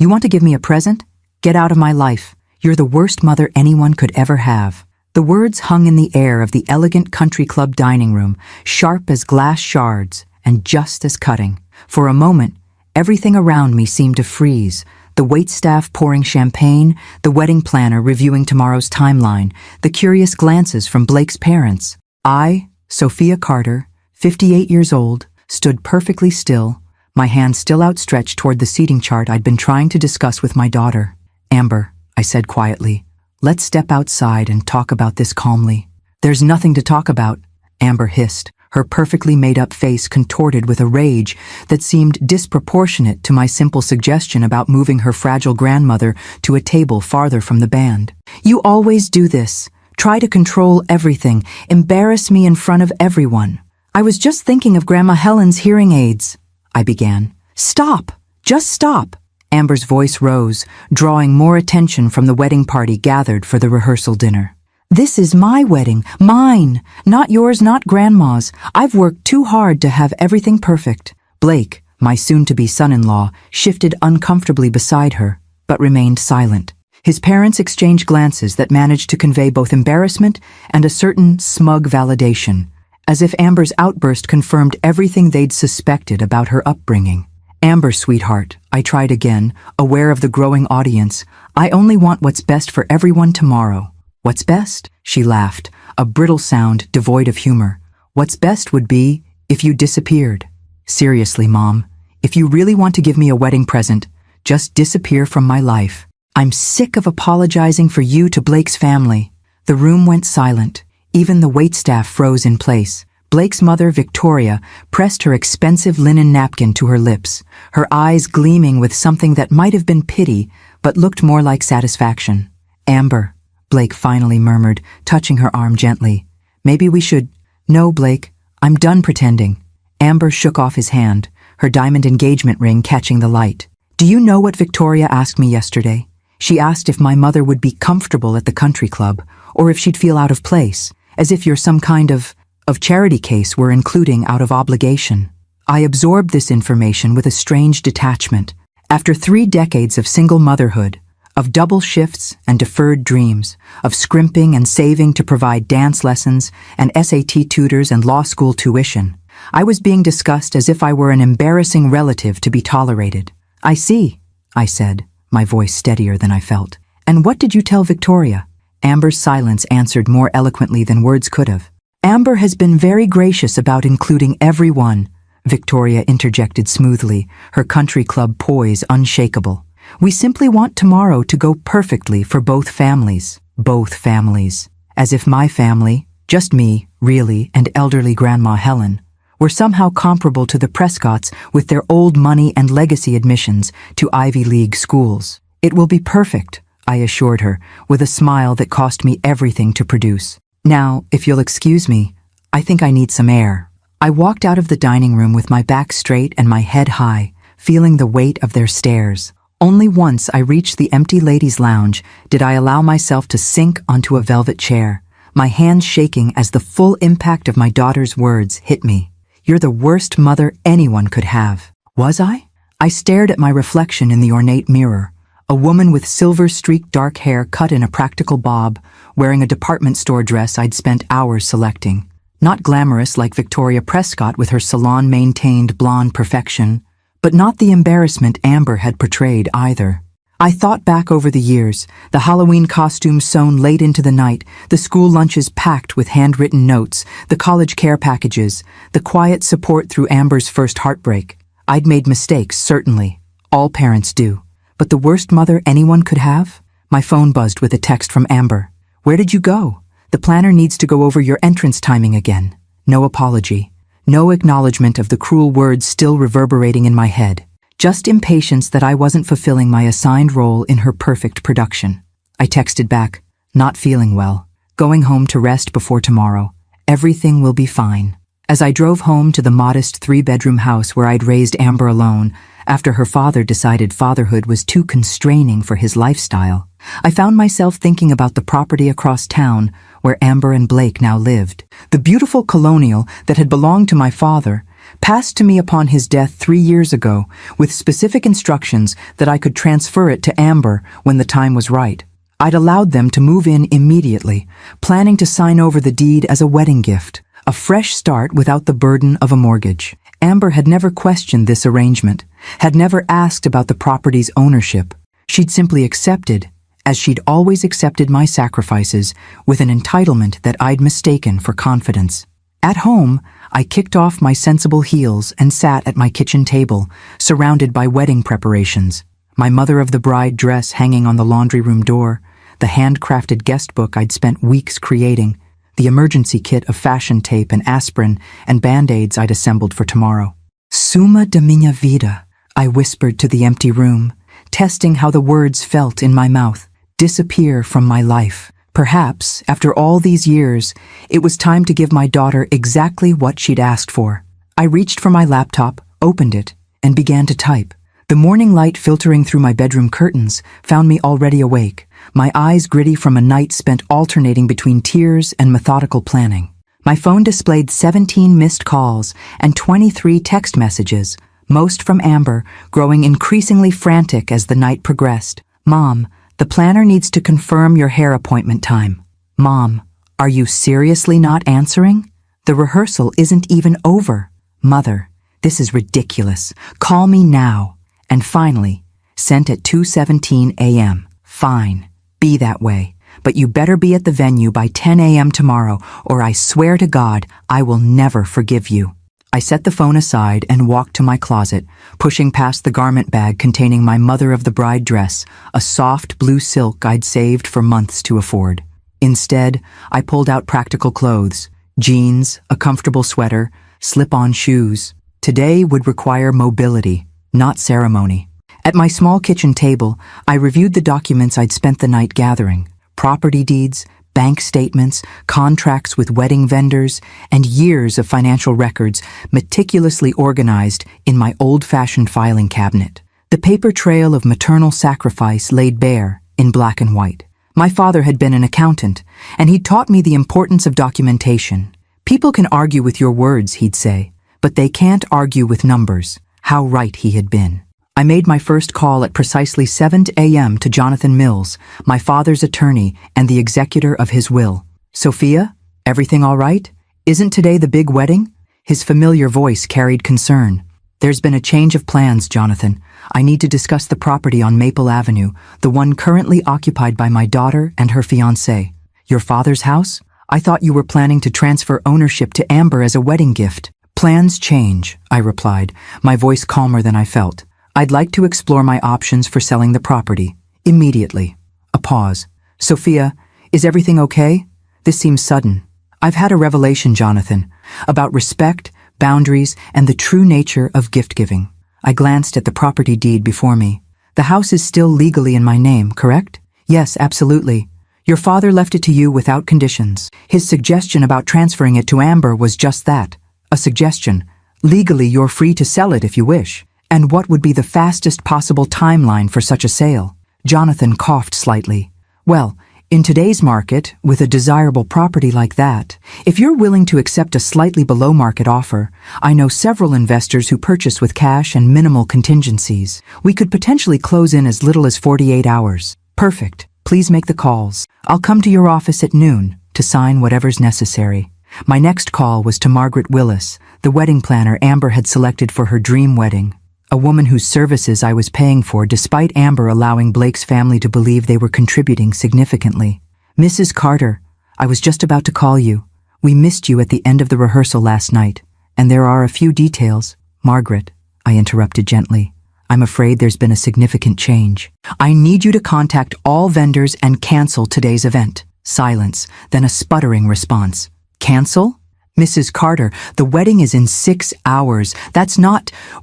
You want to give me a present? Get out of my life. You're the worst mother anyone could ever have." The words hung in the air of the elegant country club dining room, sharp as glass shards and just as cutting. For a moment, everything around me seemed to freeze. The waitstaff pouring champagne, the wedding planner reviewing tomorrow's timeline, the curious glances from Blake's parents. I, Sophia Carter, 58 years old, stood perfectly still, my hand still outstretched toward the seating chart I'd been trying to discuss with my daughter. "Amber," I said quietly, "let's step outside and talk about this calmly." "There's nothing to talk about," Amber hissed, her perfectly made-up face contorted with a rage that seemed disproportionate to my simple suggestion about moving her fragile grandmother to a table farther from the band. "You always do this. Try to control everything, embarrass me in front of everyone." "I was just thinking of Grandma Helen's hearing aids," I began. "Stop! Just stop!" Amber's voice rose, drawing more attention from the wedding party gathered for the rehearsal dinner. "This is my wedding, mine, not yours, not Grandma's. I've worked too hard to have everything perfect." Blake, my soon-to-be son-in-law, shifted uncomfortably beside her, but remained silent. His parents exchanged glances that managed to convey both embarrassment and a certain smug validation, as if Amber's outburst confirmed everything they'd suspected about her upbringing. "Amber, sweetheart," I tried again, aware of the growing audience, "I only want what's best for everyone tomorrow." "What's best?" She laughed, a brittle sound devoid of humor. "What's best would be if you disappeared." "Seriously, Mom, if you really want to give me a wedding present, just disappear from my life. I'm sick of apologizing for you to Blake's family." The room went silent. Even the waitstaff froze in place. Blake's mother, Victoria, pressed her expensive linen napkin to her lips, her eyes gleaming with something that might have been pity, but looked more like satisfaction. "Amber," Blake finally murmured, touching her arm gently. "Maybe we should—" "No, Blake, I'm done pretending." Amber shook off his hand, her diamond engagement ring catching the light. "Do you know what Victoria asked me yesterday? She asked if my mother would be comfortable at the country club, or if she'd feel out of place, as if you're some kind of charity case we're including out of obligation." I absorbed this information with a strange detachment. After 3 decades of single motherhood, of double shifts and deferred dreams, of scrimping and saving to provide dance lessons and SAT tutors and law school tuition, I was being discussed as if I were an embarrassing relative to be tolerated. "I see," I said, my voice steadier than I felt. "And what did you tell Victoria?" Amber's silence answered more eloquently than words could have. "Amber has been very gracious about including everyone," Victoria interjected smoothly, her country club poise unshakable. "We simply want tomorrow to go perfectly for both families." Both families. As if my family, just me, really, and elderly Grandma Helen, were somehow comparable to the Prescotts with their old money and legacy admissions to Ivy League schools. "It will be perfect," I assured her, with a smile that cost me everything to produce. "Now, if you'll excuse me, I think I need some air." I walked out of the dining room with my back straight and my head high, feeling the weight of their stares. Only once I reached the empty ladies' lounge did I allow myself to sink onto a velvet chair, my hands shaking as the full impact of my daughter's words hit me. "You're the worst mother anyone could have." Was I? I stared at my reflection in the ornate mirror, a woman with silver-streaked dark hair cut in a practical bob, wearing a department store dress I'd spent hours selecting. Not glamorous like Victoria Prescott with her salon-maintained blonde perfection, but not the embarrassment Amber had portrayed either. I thought back over the years, the Halloween costumes sewn late into the night, the school lunches packed with handwritten notes, the college care packages, the quiet support through Amber's first heartbreak. I'd made mistakes, certainly. All parents do. But the worst mother anyone could have? My phone buzzed with a text from Amber. "Where did you go? The planner needs to go over your entrance timing again." No apology. No acknowledgement of the cruel words still reverberating in my head. Just impatience that I wasn't fulfilling my assigned role in her perfect production. I texted back, "Not feeling well. Going home to rest before tomorrow. Everything will be fine." As I drove home to the modest 3-bedroom house where I'd raised Amber alone, after her father decided fatherhood was too constraining for his lifestyle, I found myself thinking about the property across town where Amber and Blake now lived. The beautiful colonial that had belonged to my father, passed to me upon his death 3 years ago, with specific instructions that I could transfer it to Amber when the time was right. I'd allowed them to move in immediately, planning to sign over the deed as a wedding gift, a fresh start without the burden of a mortgage. Amber had never questioned this arrangement, had never asked about the property's ownership. She'd simply accepted, as she'd always accepted my sacrifices, with an entitlement that I'd mistaken for confidence. At home, I kicked off my sensible heels and sat at my kitchen table, surrounded by wedding preparations. My mother-of-the-bride dress hanging on the laundry room door, the handcrafted guest book I'd spent weeks creating, the emergency kit of fashion tape and aspirin and Band-Aids I'd assembled for tomorrow. Summa de minha vida, I whispered to the empty room, testing how the words felt in my mouth. Disappear from my life. Perhaps, after all these years, it was time to give my daughter exactly what she'd asked for. I reached for my laptop, opened it, and began to type. The morning light filtering through my bedroom curtains found me already awake, my eyes gritty from a night spent alternating between tears and methodical planning. My phone displayed 17 missed calls and 23 text messages, most from Amber, growing increasingly frantic as the night progressed. Mom, the planner needs to confirm your hair appointment time. Mom, are you seriously not answering? The rehearsal isn't even over. Mother, this is ridiculous. Call me now. And finally, sent at 2:17 a.m. Fine, be that way. But you better be at the venue by 10 a.m. tomorrow, or I swear to God, I will never forgive you. I set the phone aside and walked to my closet, pushing past the garment bag containing my mother-of-the-bride dress, a soft blue silk I'd saved for months to afford. Instead, I pulled out practical clothes, jeans, a comfortable sweater, slip-on shoes. Today would require mobility, not ceremony. At my small kitchen table, I reviewed the documents I'd spent the night gathering: property deeds, bank statements, contracts with wedding vendors, and years of financial records meticulously organized in my old-fashioned filing cabinet. The paper trail of maternal sacrifice laid bare in black and white. My father had been an accountant, and he'd taught me the importance of documentation. People can argue with your words, he'd say, but they can't argue with numbers. How right he had been. I made my first call at precisely 7 a.m. to Jonathan Mills, my father's attorney and the executor of his will. Sophia, everything all right? Isn't today the big wedding? His familiar voice carried concern. There's been a change of plans, Jonathan. I need to discuss the property on Maple Avenue, the one currently occupied by my daughter and her fiancé. Your father's house? I thought you were planning to transfer ownership to Amber as a wedding gift. Plans change, I replied, my voice calmer than I felt. I'd like to explore my options for selling the property. Immediately. A pause. Sophia, is everything okay? This seems sudden. I've had a revelation, Jonathan, about respect, boundaries, and the true nature of gift-giving. I glanced at the property deed before me. The house is still legally in my name, correct? Yes, absolutely. Your father left it to you without conditions. His suggestion about transferring it to Amber was just that. A suggestion. Legally, you're free to sell it if you wish. And what would be the fastest possible timeline for such a sale? Jonathan coughed slightly. Well, in today's market, with a desirable property like that, if you're willing to accept a slightly below-market offer, I know several investors who purchase with cash and minimal contingencies. We could potentially close in as little as 48 hours. Perfect. Please make the calls. I'll come to your office at noon to sign whatever's necessary. My next call was to Margaret Willis, the wedding planner Amber had selected for her dream wedding. A woman whose services I was paying for despite Amber allowing Blake's family to believe they were contributing significantly. Mrs. Carter, I was just about to call you. We missed you at the end of the rehearsal last night, and there are a few details. Margaret, I interrupted gently. I'm afraid there's been a significant change. I need you to contact all vendors and cancel today's event. Silence, then a sputtering response. Cancel? Mrs. Carter, the wedding is in 6 hours.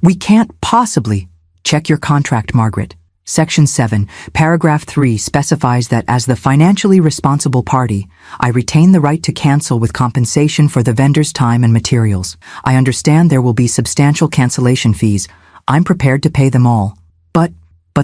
We can't possibly. Check your contract, Margaret. Section 7, paragraph 3 specifies that as the financially responsible party, I retain the right to cancel with compensation for the vendor's time and materials. I understand there will be substantial cancellation fees. I'm prepared to pay them all. But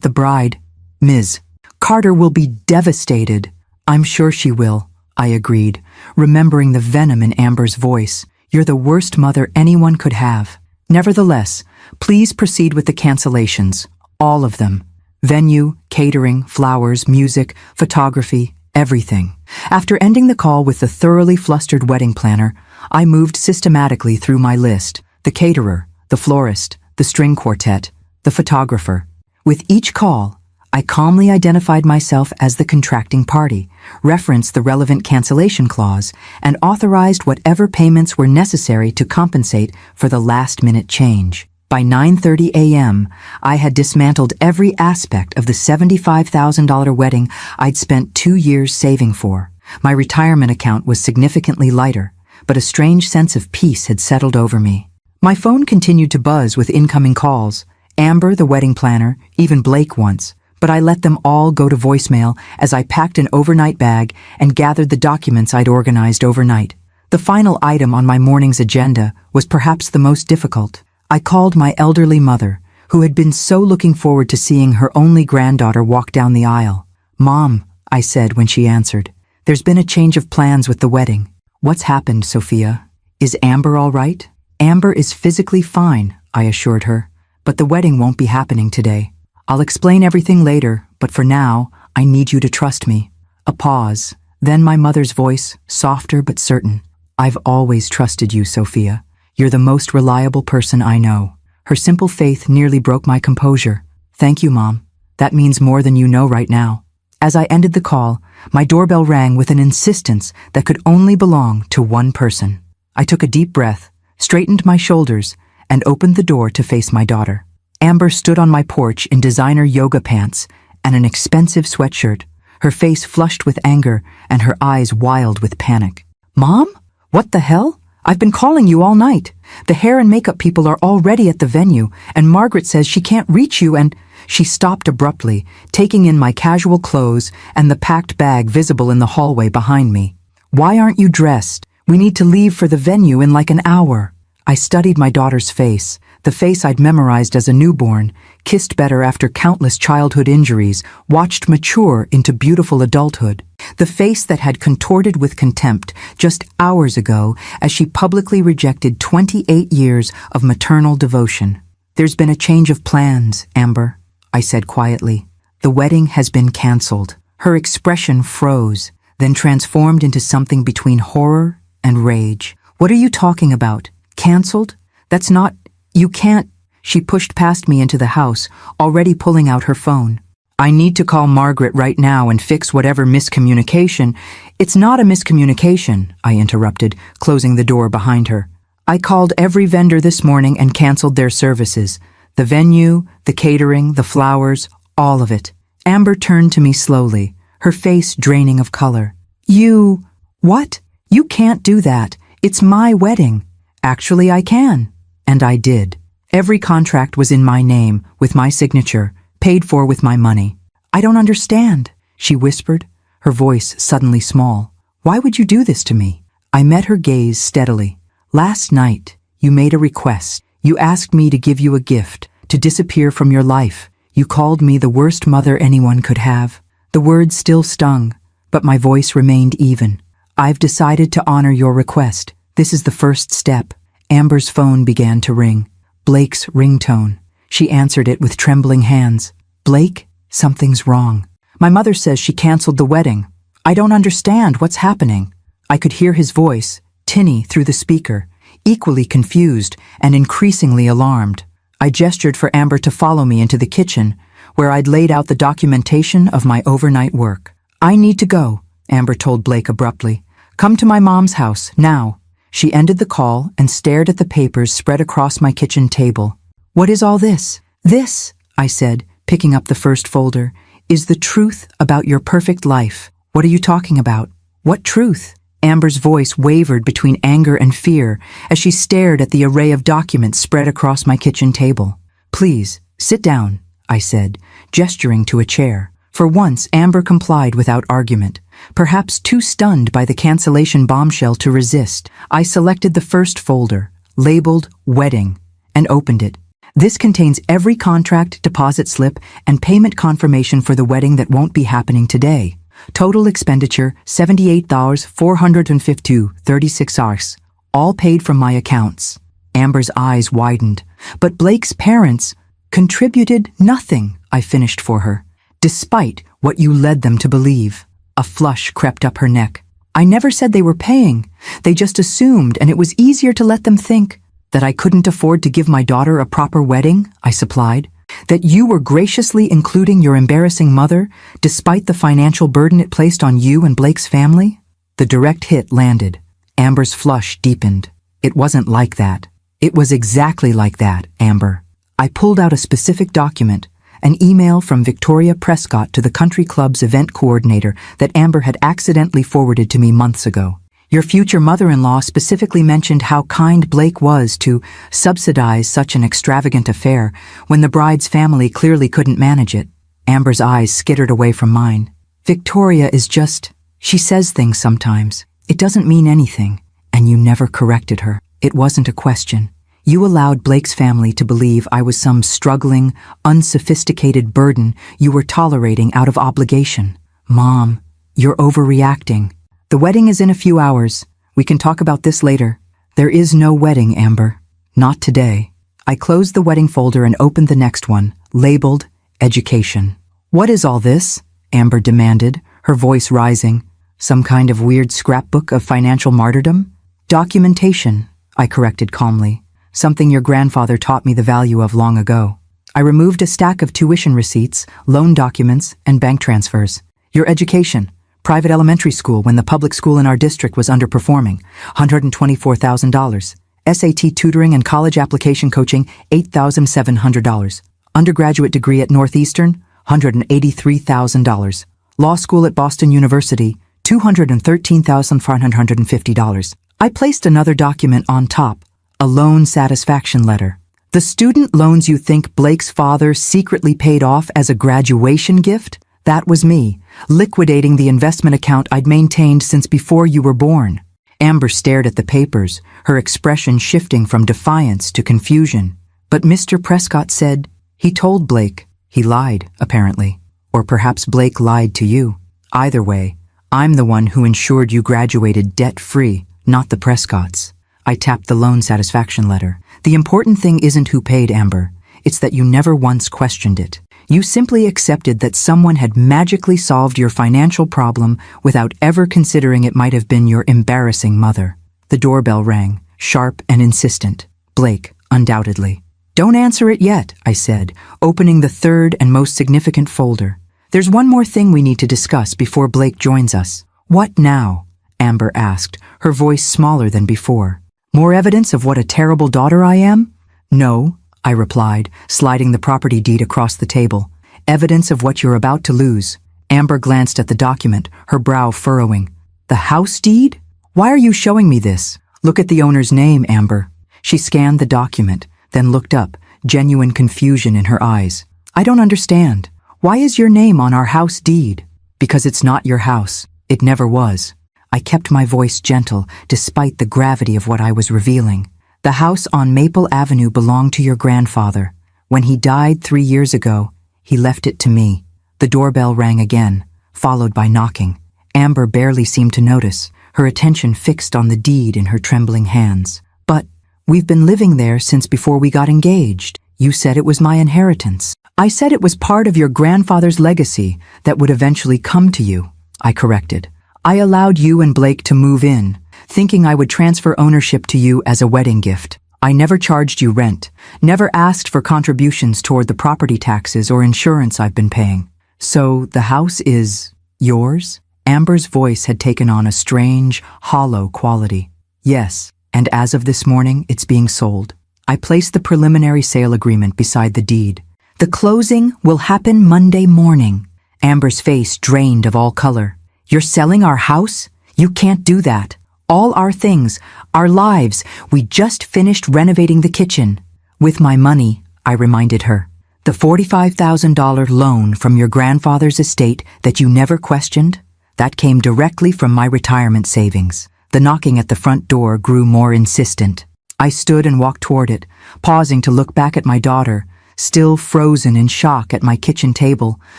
the bride, Ms. Carter, will be devastated. I'm sure she will, I agreed, remembering the venom in Amber's voice. You're the worst mother anyone could have. Nevertheless, please proceed with the cancellations. All of them. Venue, catering, flowers, music, photography, everything. After ending the call with the thoroughly flustered wedding planner, I moved systematically through my list. The caterer, the florist, the string quartet, the photographer. With each call, I calmly identified myself as the contracting party, referenced the relevant cancellation clause, and authorized whatever payments were necessary to compensate for the last-minute change. By 9:30 a.m., I had dismantled every aspect of the $75,000 wedding I'd spent 2 years saving for. My retirement account was significantly lighter, but a strange sense of peace had settled over me. My phone continued to buzz with incoming calls. Amber, the wedding planner, even Blake once. But I let them all go to voicemail as I packed an overnight bag and gathered the documents I'd organized overnight. The final item on my morning's agenda was perhaps the most difficult. I called my elderly mother, who had been so looking forward to seeing her only granddaughter walk down the aisle. "Mom," I said when she answered, "there's been a change of plans with the wedding." "What's happened, Sophia? Is Amber all right?" "Amber is physically fine," I assured her, "but the wedding won't be happening today. I'll explain everything later, but for now, I need you to trust me." A pause, then my mother's voice, softer but certain. "I've always trusted you, Sophia. You're the most reliable person I know." Her simple faith nearly broke my composure. "Thank you, Mom. That means more than you know right now." As I ended the call, my doorbell rang with an insistence that could only belong to one person. I took a deep breath, straightened my shoulders, and opened the door to face my daughter. Amber stood on my porch in designer yoga pants and an expensive sweatshirt, her face flushed with anger and her eyes wild with panic. "Mom? What the hell? I've been calling you all night. The hair and makeup people are already at the venue, and Margaret says she can't reach you and—" She stopped abruptly, taking in my casual clothes and the packed bag visible in the hallway behind me. "Why aren't you dressed? We need to leave for the venue in like an hour." I studied my daughter's face, the face I'd memorized as a newborn, kissed better after countless childhood injuries, watched mature into beautiful adulthood. The face that had contorted with contempt just hours ago as she publicly rejected 28 years of maternal devotion. "There's been a change of plans, Amber," I said quietly. "The wedding has been canceled." Her expression froze, then transformed into something between horror and rage. "What are you talking about? Canceled? That's not— You can't—" She pushed past me into the house, already pulling out her phone. "I need to call Margaret right now and fix whatever miscommunication—" "It's not a miscommunication," I interrupted, closing the door behind her. "I called every vendor this morning and canceled their services. The venue, the catering, the flowers, all of it." Amber turned to me slowly, her face draining of color. "You— What? You can't do that. It's my wedding." "Actually, I can." And I did. Every contract was in my name, with my signature, paid for with my money. "I don't understand," she whispered, her voice suddenly small. "Why would you do this to me?" I met her gaze steadily. "Last night, you made a request. You asked me to give you a gift, to disappear from your life. You called me the worst mother anyone could have." The words still stung, but my voice remained even. "I've decided to honor your request. This is the first step." Amber's phone began to ring. Blake's ringtone. She answered it with trembling hands. "Blake, something's wrong. My mother says she canceled the wedding. I don't understand what's happening." I could hear his voice, tinny through the speaker, equally confused and increasingly alarmed. I gestured for Amber to follow me into the kitchen, where I'd laid out the documentation of my overnight work. "I need to go," Amber told Blake abruptly. "Come to my mom's house, now." She ended the call and stared at the papers spread across my kitchen table. "What is all this?" "This," I said, picking up the first folder, "is the truth about your perfect life." "What are you talking about? What truth?" Amber's voice wavered between anger and fear as she stared at the array of documents spread across my kitchen table. "Please, sit down," I said, gesturing to a chair. For once, Amber complied without argument. Perhaps too stunned by the cancellation bombshell to resist, I selected the first folder, labeled Wedding, and opened it. "This contains every contract, deposit slip, and payment confirmation for the wedding that won't be happening today. Total expenditure, $78,452.36, all paid from my accounts." Amber's eyes widened. But Blake's parents contributed nothing, I finished for her, despite what you led them to believe. A flush crept up her neck. I never said they were paying. They just assumed, and it was easier to let them think that I couldn't afford to give my daughter a proper wedding, I supplied. That you were graciously including your embarrassing mother, despite the financial burden it placed on you and Blake's family? The direct hit landed. Amber's flush deepened. It wasn't like that. It was exactly like that, Amber. I pulled out a specific document, an email from Victoria Prescott to the country club's event coordinator that Amber had accidentally forwarded to me months ago. Your future mother-in-law specifically mentioned how kind Blake was to subsidize such an extravagant affair when the bride's family clearly couldn't manage it. Amber's eyes skittered away from mine. Victoria is just, she says things sometimes. It doesn't mean anything, and you never corrected her. It wasn't a question. You allowed Blake's family to believe I was some struggling, unsophisticated burden you were tolerating out of obligation. Mom, you're overreacting. The wedding is in a few hours. We can talk about this later. There is no wedding, Amber. Not today. I closed the wedding folder and opened the next one, labeled Education. What is all this? Amber demanded, her voice rising. Some kind of weird scrapbook of financial martyrdom? Documentation, I corrected calmly. Something your grandfather taught me the value of long ago. I removed a stack of tuition receipts, loan documents, and bank transfers. Your education. Private elementary school when the public school in our district was underperforming, $124,000. SAT tutoring and college application coaching, $8,700. Undergraduate degree at Northeastern, $183,000. Law school at Boston University, $213,550. I placed another document on top, a loan satisfaction letter. The student loans you think Blake's father secretly paid off as a graduation gift? That was me, liquidating the investment account I'd maintained since before you were born. Amber stared at the papers, her expression shifting from defiance to confusion. But Mr. Prescott said, he told Blake. He lied, apparently. Or perhaps Blake lied to you. Either way, I'm the one who ensured you graduated debt-free, not the Prescotts. I tapped the loan satisfaction letter. The important thing isn't who paid, Amber. It's that you never once questioned it. You simply accepted that someone had magically solved your financial problem without ever considering it might have been your embarrassing mother. The doorbell rang, sharp and insistent. Blake, undoubtedly. Don't answer it yet, I said, opening the third and most significant folder. There's one more thing we need to discuss before Blake joins us. What now? Amber asked, her voice smaller than before. More evidence of what a terrible daughter I am? No, I replied, sliding the property deed across the table. Evidence of what you're about to lose. Amber glanced at the document, her brow furrowing. The house deed? Why are you showing me this? Look at the owner's name, Amber. She scanned the document, then looked up, genuine confusion in her eyes. I don't understand. Why is your name on our house deed? Because it's not your house. It never was. I kept my voice gentle, despite the gravity of what I was revealing. The house on Maple Avenue belonged to your grandfather. When he died 3 years ago, he left it to me. The doorbell rang again, followed by knocking. Amber barely seemed to notice, her attention fixed on the deed in her trembling hands. But we've been living there since before we got engaged. You said it was my inheritance. I said it was part of your grandfather's legacy that would eventually come to you, I corrected. I allowed you and Blake to move in, thinking I would transfer ownership to you as a wedding gift. I never charged you rent, never asked for contributions toward the property taxes or insurance I've been paying. So the house is yours? Amber's voice had taken on a strange, hollow quality. Yes, and as of this morning, it's being sold. I placed the preliminary sale agreement beside the deed. The closing will happen Monday morning. Amber's face drained of all color. You're selling our house? You can't do that. All our things, our lives, we just finished renovating the kitchen. With my money, I reminded her. The $45,000 loan from your grandfather's estate that you never questioned, that came directly from my retirement savings. The knocking at the front door grew more insistent. I stood and walked toward it, pausing to look back at my daughter, still frozen in shock at my kitchen table,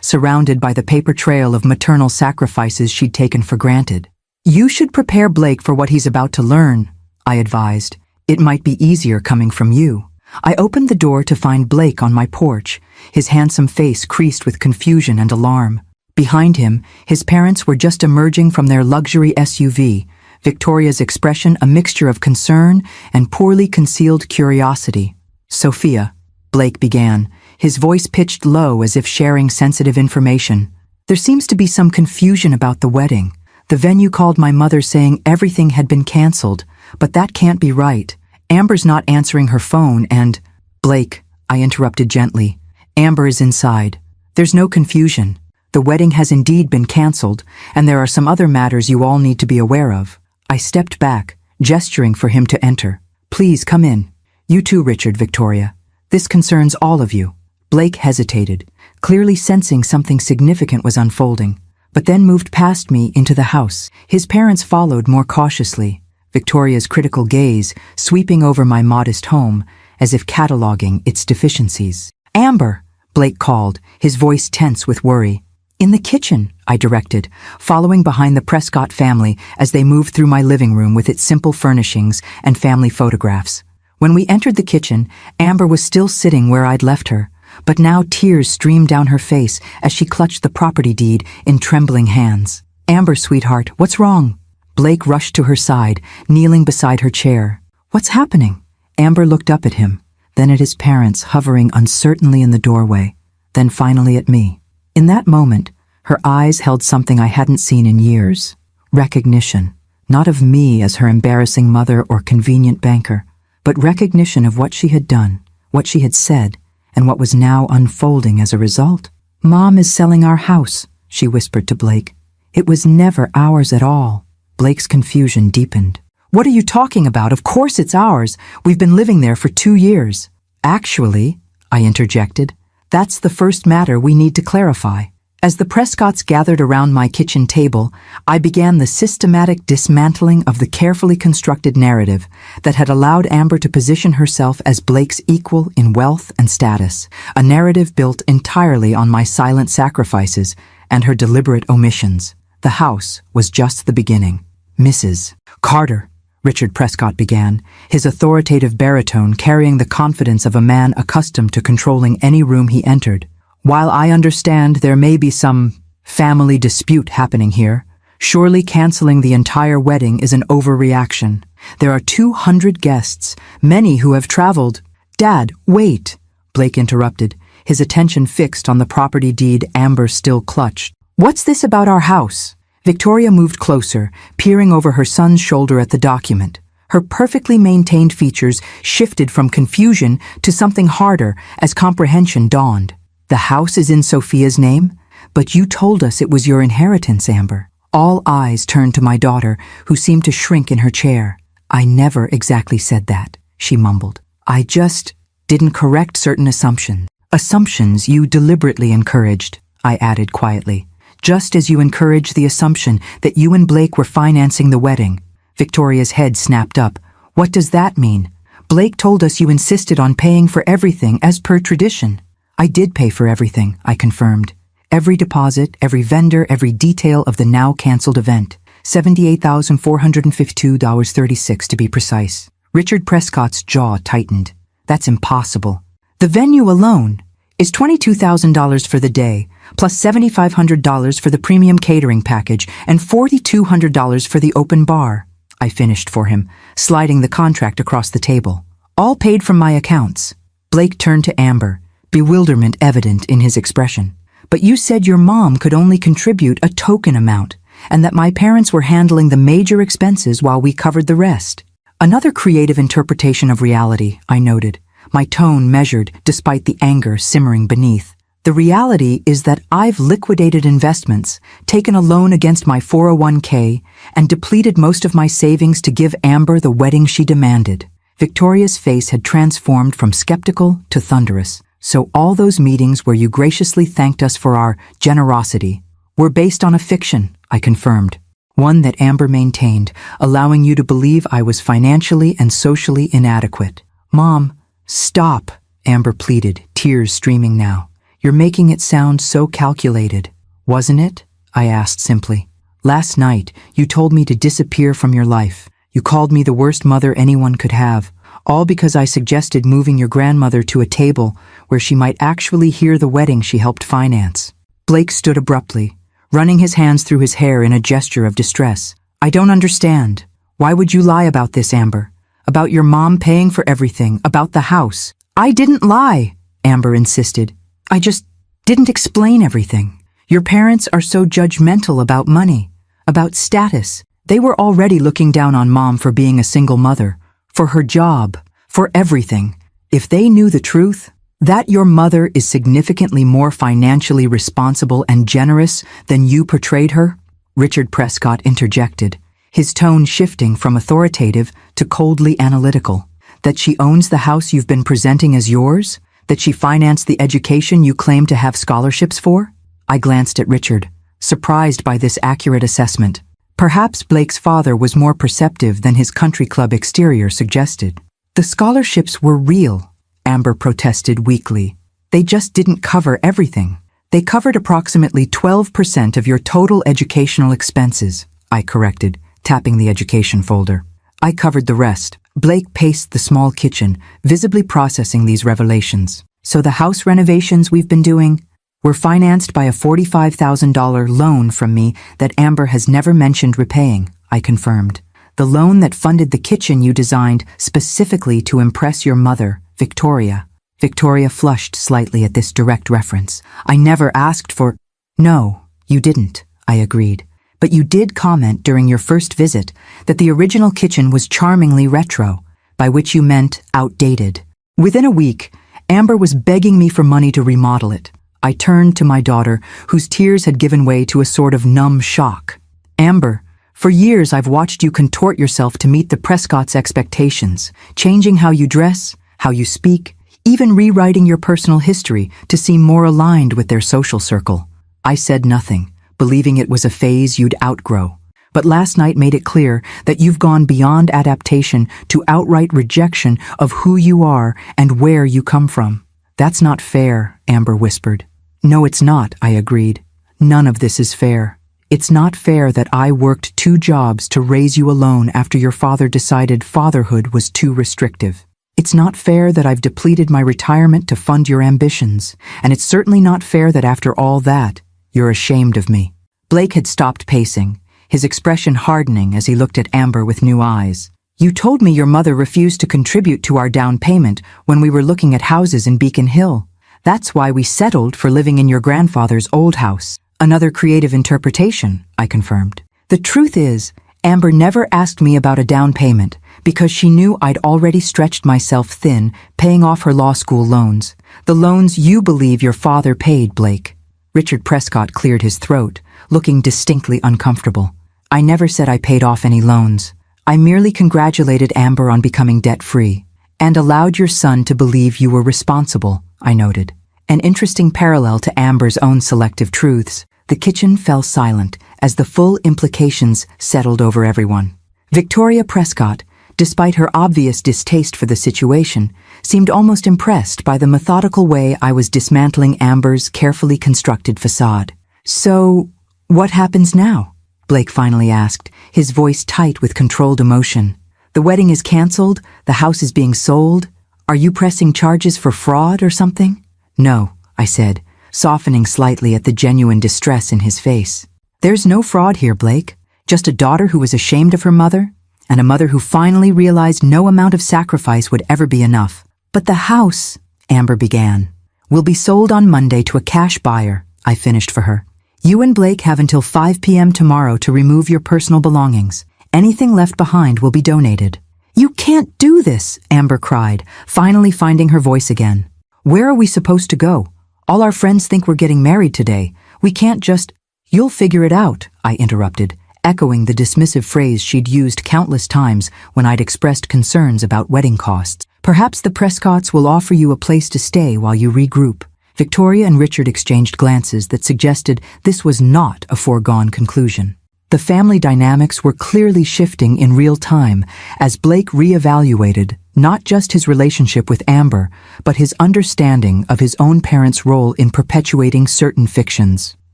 surrounded by the paper trail of maternal sacrifices she'd taken for granted. You should prepare Blake for what he's about to learn, I advised. It might be easier coming from you. I opened the door to find Blake on my porch, his handsome face creased with confusion and alarm. Behind him, his parents were just emerging from their luxury SUV, Victoria's expression a mixture of concern and poorly concealed curiosity. "Sophia," Blake began, his voice pitched low as if sharing sensitive information. "There seems to be some confusion about the wedding. The venue called my mother saying everything had been canceled, but that can't be right. Amber's not answering her phone and—" "Blake," I interrupted gently, "Amber is inside. There's no confusion. The wedding has indeed been canceled, and there are some other matters you all need to be aware of." I stepped back, gesturing for him to enter. "Please come in. You too, Richard, Victoria. This concerns all of you." Blake hesitated, clearly sensing something significant was unfolding, but then moved past me into the house. His parents followed more cautiously, Victoria's critical gaze sweeping over my modest home as if cataloging its deficiencies. "Amber," Blake called, his voice tense with worry. "In the kitchen," I directed, following behind the Prescott family as they moved through my living room with its simple furnishings and family photographs. When we entered the kitchen, Amber was still sitting where I'd left her, but now tears streamed down her face as she clutched the property deed in trembling hands. "Amber, sweetheart, what's wrong?" Blake rushed to her side, kneeling beside her chair. "What's happening?" Amber looked up at him, then at his parents hovering uncertainly in the doorway, then finally at me. In that moment, her eyes held something I hadn't seen in years. Recognition, not of me as her embarrassing mother or convenient banker, but recognition of what she had done, what she had said, and what was now unfolding as a result. "Mom is selling our house," she whispered to Blake. "It was never ours at all." Blake's confusion deepened. "What are you talking about? Of course it's ours. We've been living there for 2 years. "Actually," I interjected, "that's the first matter we need to clarify." As the Prescotts gathered around my kitchen table, I began the systematic dismantling of the carefully constructed narrative that had allowed Amber to position herself as Blake's equal in wealth and status, a narrative built entirely on my silent sacrifices and her deliberate omissions. The house was just the beginning. "Mrs. Carter," Richard Prescott began, his authoritative baritone carrying the confidence of a man accustomed to controlling any room he entered. "While I understand there may be some family dispute happening here, surely canceling the entire wedding is an overreaction. There are 200 guests, many who have traveled—" "Dad, wait," Blake interrupted, his attention fixed on the property deed Amber still clutched. "What's this about our house?" Victoria moved closer, peering over her son's shoulder at the document. Her perfectly maintained features shifted from confusion to something harder as comprehension dawned. "The house is in Sophia's name? But you told us it was your inheritance, Amber." All eyes turned to my daughter, who seemed to shrink in her chair. "I never exactly said that," she mumbled. "I just didn't correct certain assumptions." "Assumptions you deliberately encouraged," I added quietly. "Just as you encouraged the assumption that you and Blake were financing the wedding." Victoria's head snapped up. "What does that mean? Blake told us you insisted on paying for everything as per tradition." "I did pay for everything," I confirmed. "Every deposit, every vendor, every detail of the now-canceled event. $78,452.36 to be precise." Richard Prescott's jaw tightened. "That's impossible. The venue alone is $22,000 for the day, plus $7,500 for the premium catering package and $4,200 for the open bar," I finished for him, sliding the contract across the table. "All paid from my accounts." Blake turned to Amber, bewilderment evident in his expression. "But you said your mom could only contribute a token amount, and that my parents were handling the major expenses while we covered the rest." "Another creative interpretation of reality," I noted, my tone measured despite the anger simmering beneath. "The reality is that I've liquidated investments, taken a loan against my 401k, and depleted most of my savings to give Amber the wedding she demanded." Victoria's face had transformed from skeptical to thunderous. "So all those meetings where you graciously thanked us for our generosity were based on a fiction," I confirmed. "One that Amber maintained, allowing you to believe I was financially and socially inadequate." "Mom, stop," Amber pleaded, tears streaming now. "You're making it sound so calculated." "Wasn't it?" I asked simply. "Last night, you told me to disappear from your life. You called me the worst mother anyone could have, all because I suggested moving your grandmother to a table where she might actually hear the wedding she helped finance. Blake stood abruptly, running his hands through his hair in a gesture of distress. I don't understand. Why would you lie about this, Amber? About your mom paying for everything, about the house. I didn't lie, Amber insisted. I just didn't explain everything. Your parents are so judgmental about money, about status. They were already looking down on Mom for being a single mother, for her job, for everything. If they knew the truth, that your mother is significantly more financially responsible and generous than you portrayed her, Richard Prescott interjected, his tone shifting from authoritative to coldly analytical. That she owns the house you've been presenting as yours? That she financed the education you claim to have scholarships for? I glanced at Richard, surprised by this accurate assessment. Perhaps Blake's father was more perceptive than his country club exterior suggested. The scholarships were real, Amber protested weakly. They just didn't cover everything. They covered approximately 12% of your total educational expenses, I corrected, tapping the education folder. I covered the rest. Blake paced the small kitchen, visibly processing these revelations. So the house renovations we've been doing were financed by a $45,000 loan from me that Amber has never mentioned repaying, I confirmed. The loan that funded the kitchen you designed specifically to impress your mother, Victoria. Victoria flushed slightly at this direct reference. I never asked for— No, you didn't, I agreed. But you did comment during your first visit that the original kitchen was charmingly retro, by which you meant outdated. Within a week, Amber was begging me for money to remodel it. I turned to my daughter, whose tears had given way to a sort of numb shock. Amber, for years I've watched you contort yourself to meet the Prescott's expectations, changing how you dress, how you speak, even rewriting your personal history to seem more aligned with their social circle. I said nothing, believing it was a phase you'd outgrow. But last night made it clear that you've gone beyond adaptation to outright rejection of who you are and where you come from. That's not fair, Amber whispered. No, it's not, I agreed. None of this is fair. It's not fair that I worked 2 jobs to raise you alone after your father decided fatherhood was too restrictive. It's not fair that I've depleted my retirement to fund your ambitions, and it's certainly not fair that after all that, you're ashamed of me. Blake had stopped pacing, his expression hardening as he looked at Amber with new eyes. You told me your mother refused to contribute to our down payment when we were looking at houses in Beacon Hill. That's why we settled for living in your grandfather's old house. Another creative interpretation, I confirmed. The truth is, Amber never asked me about a down payment because she knew I'd already stretched myself thin paying off her law school loans. The loans you believe your father paid, Blake. Richard Prescott cleared his throat, looking distinctly uncomfortable. I never said I paid off any loans. I merely congratulated Amber on becoming debt-free and allowed your son to believe you were responsible, I noted. An interesting parallel to Amber's own selective truths. The kitchen fell silent as the full implications settled over everyone. Victoria Prescott, despite her obvious distaste for the situation, seemed almost impressed by the methodical way I was dismantling Amber's carefully constructed facade. So, what happens now? Blake finally asked, his voice tight with controlled emotion. The wedding is cancelled, the house is being sold. Are you pressing charges for fraud or something? No, I said, softening slightly at the genuine distress in his face. There's no fraud here, Blake. Just a daughter who was ashamed of her mother, and a mother who finally realized no amount of sacrifice would ever be enough. But the house, Amber began, will be sold on Monday to a cash buyer, I finished for her. You and Blake have until 5 p.m. tomorrow to remove your personal belongings. Anything left behind will be donated. You can't do this, Amber cried, finally finding her voice again. Where are we supposed to go? All our friends think we're getting married today. We can't just— You'll figure it out, I interrupted, echoing the dismissive phrase she'd used countless times when I'd expressed concerns about wedding costs. Perhaps the Prescotts will offer you a place to stay while you regroup. Victoria and Richard exchanged glances that suggested this was not a foregone conclusion. The family dynamics were clearly shifting in real time as Blake reevaluated not just his relationship with Amber, but his understanding of his own parents' role in perpetuating certain fictions.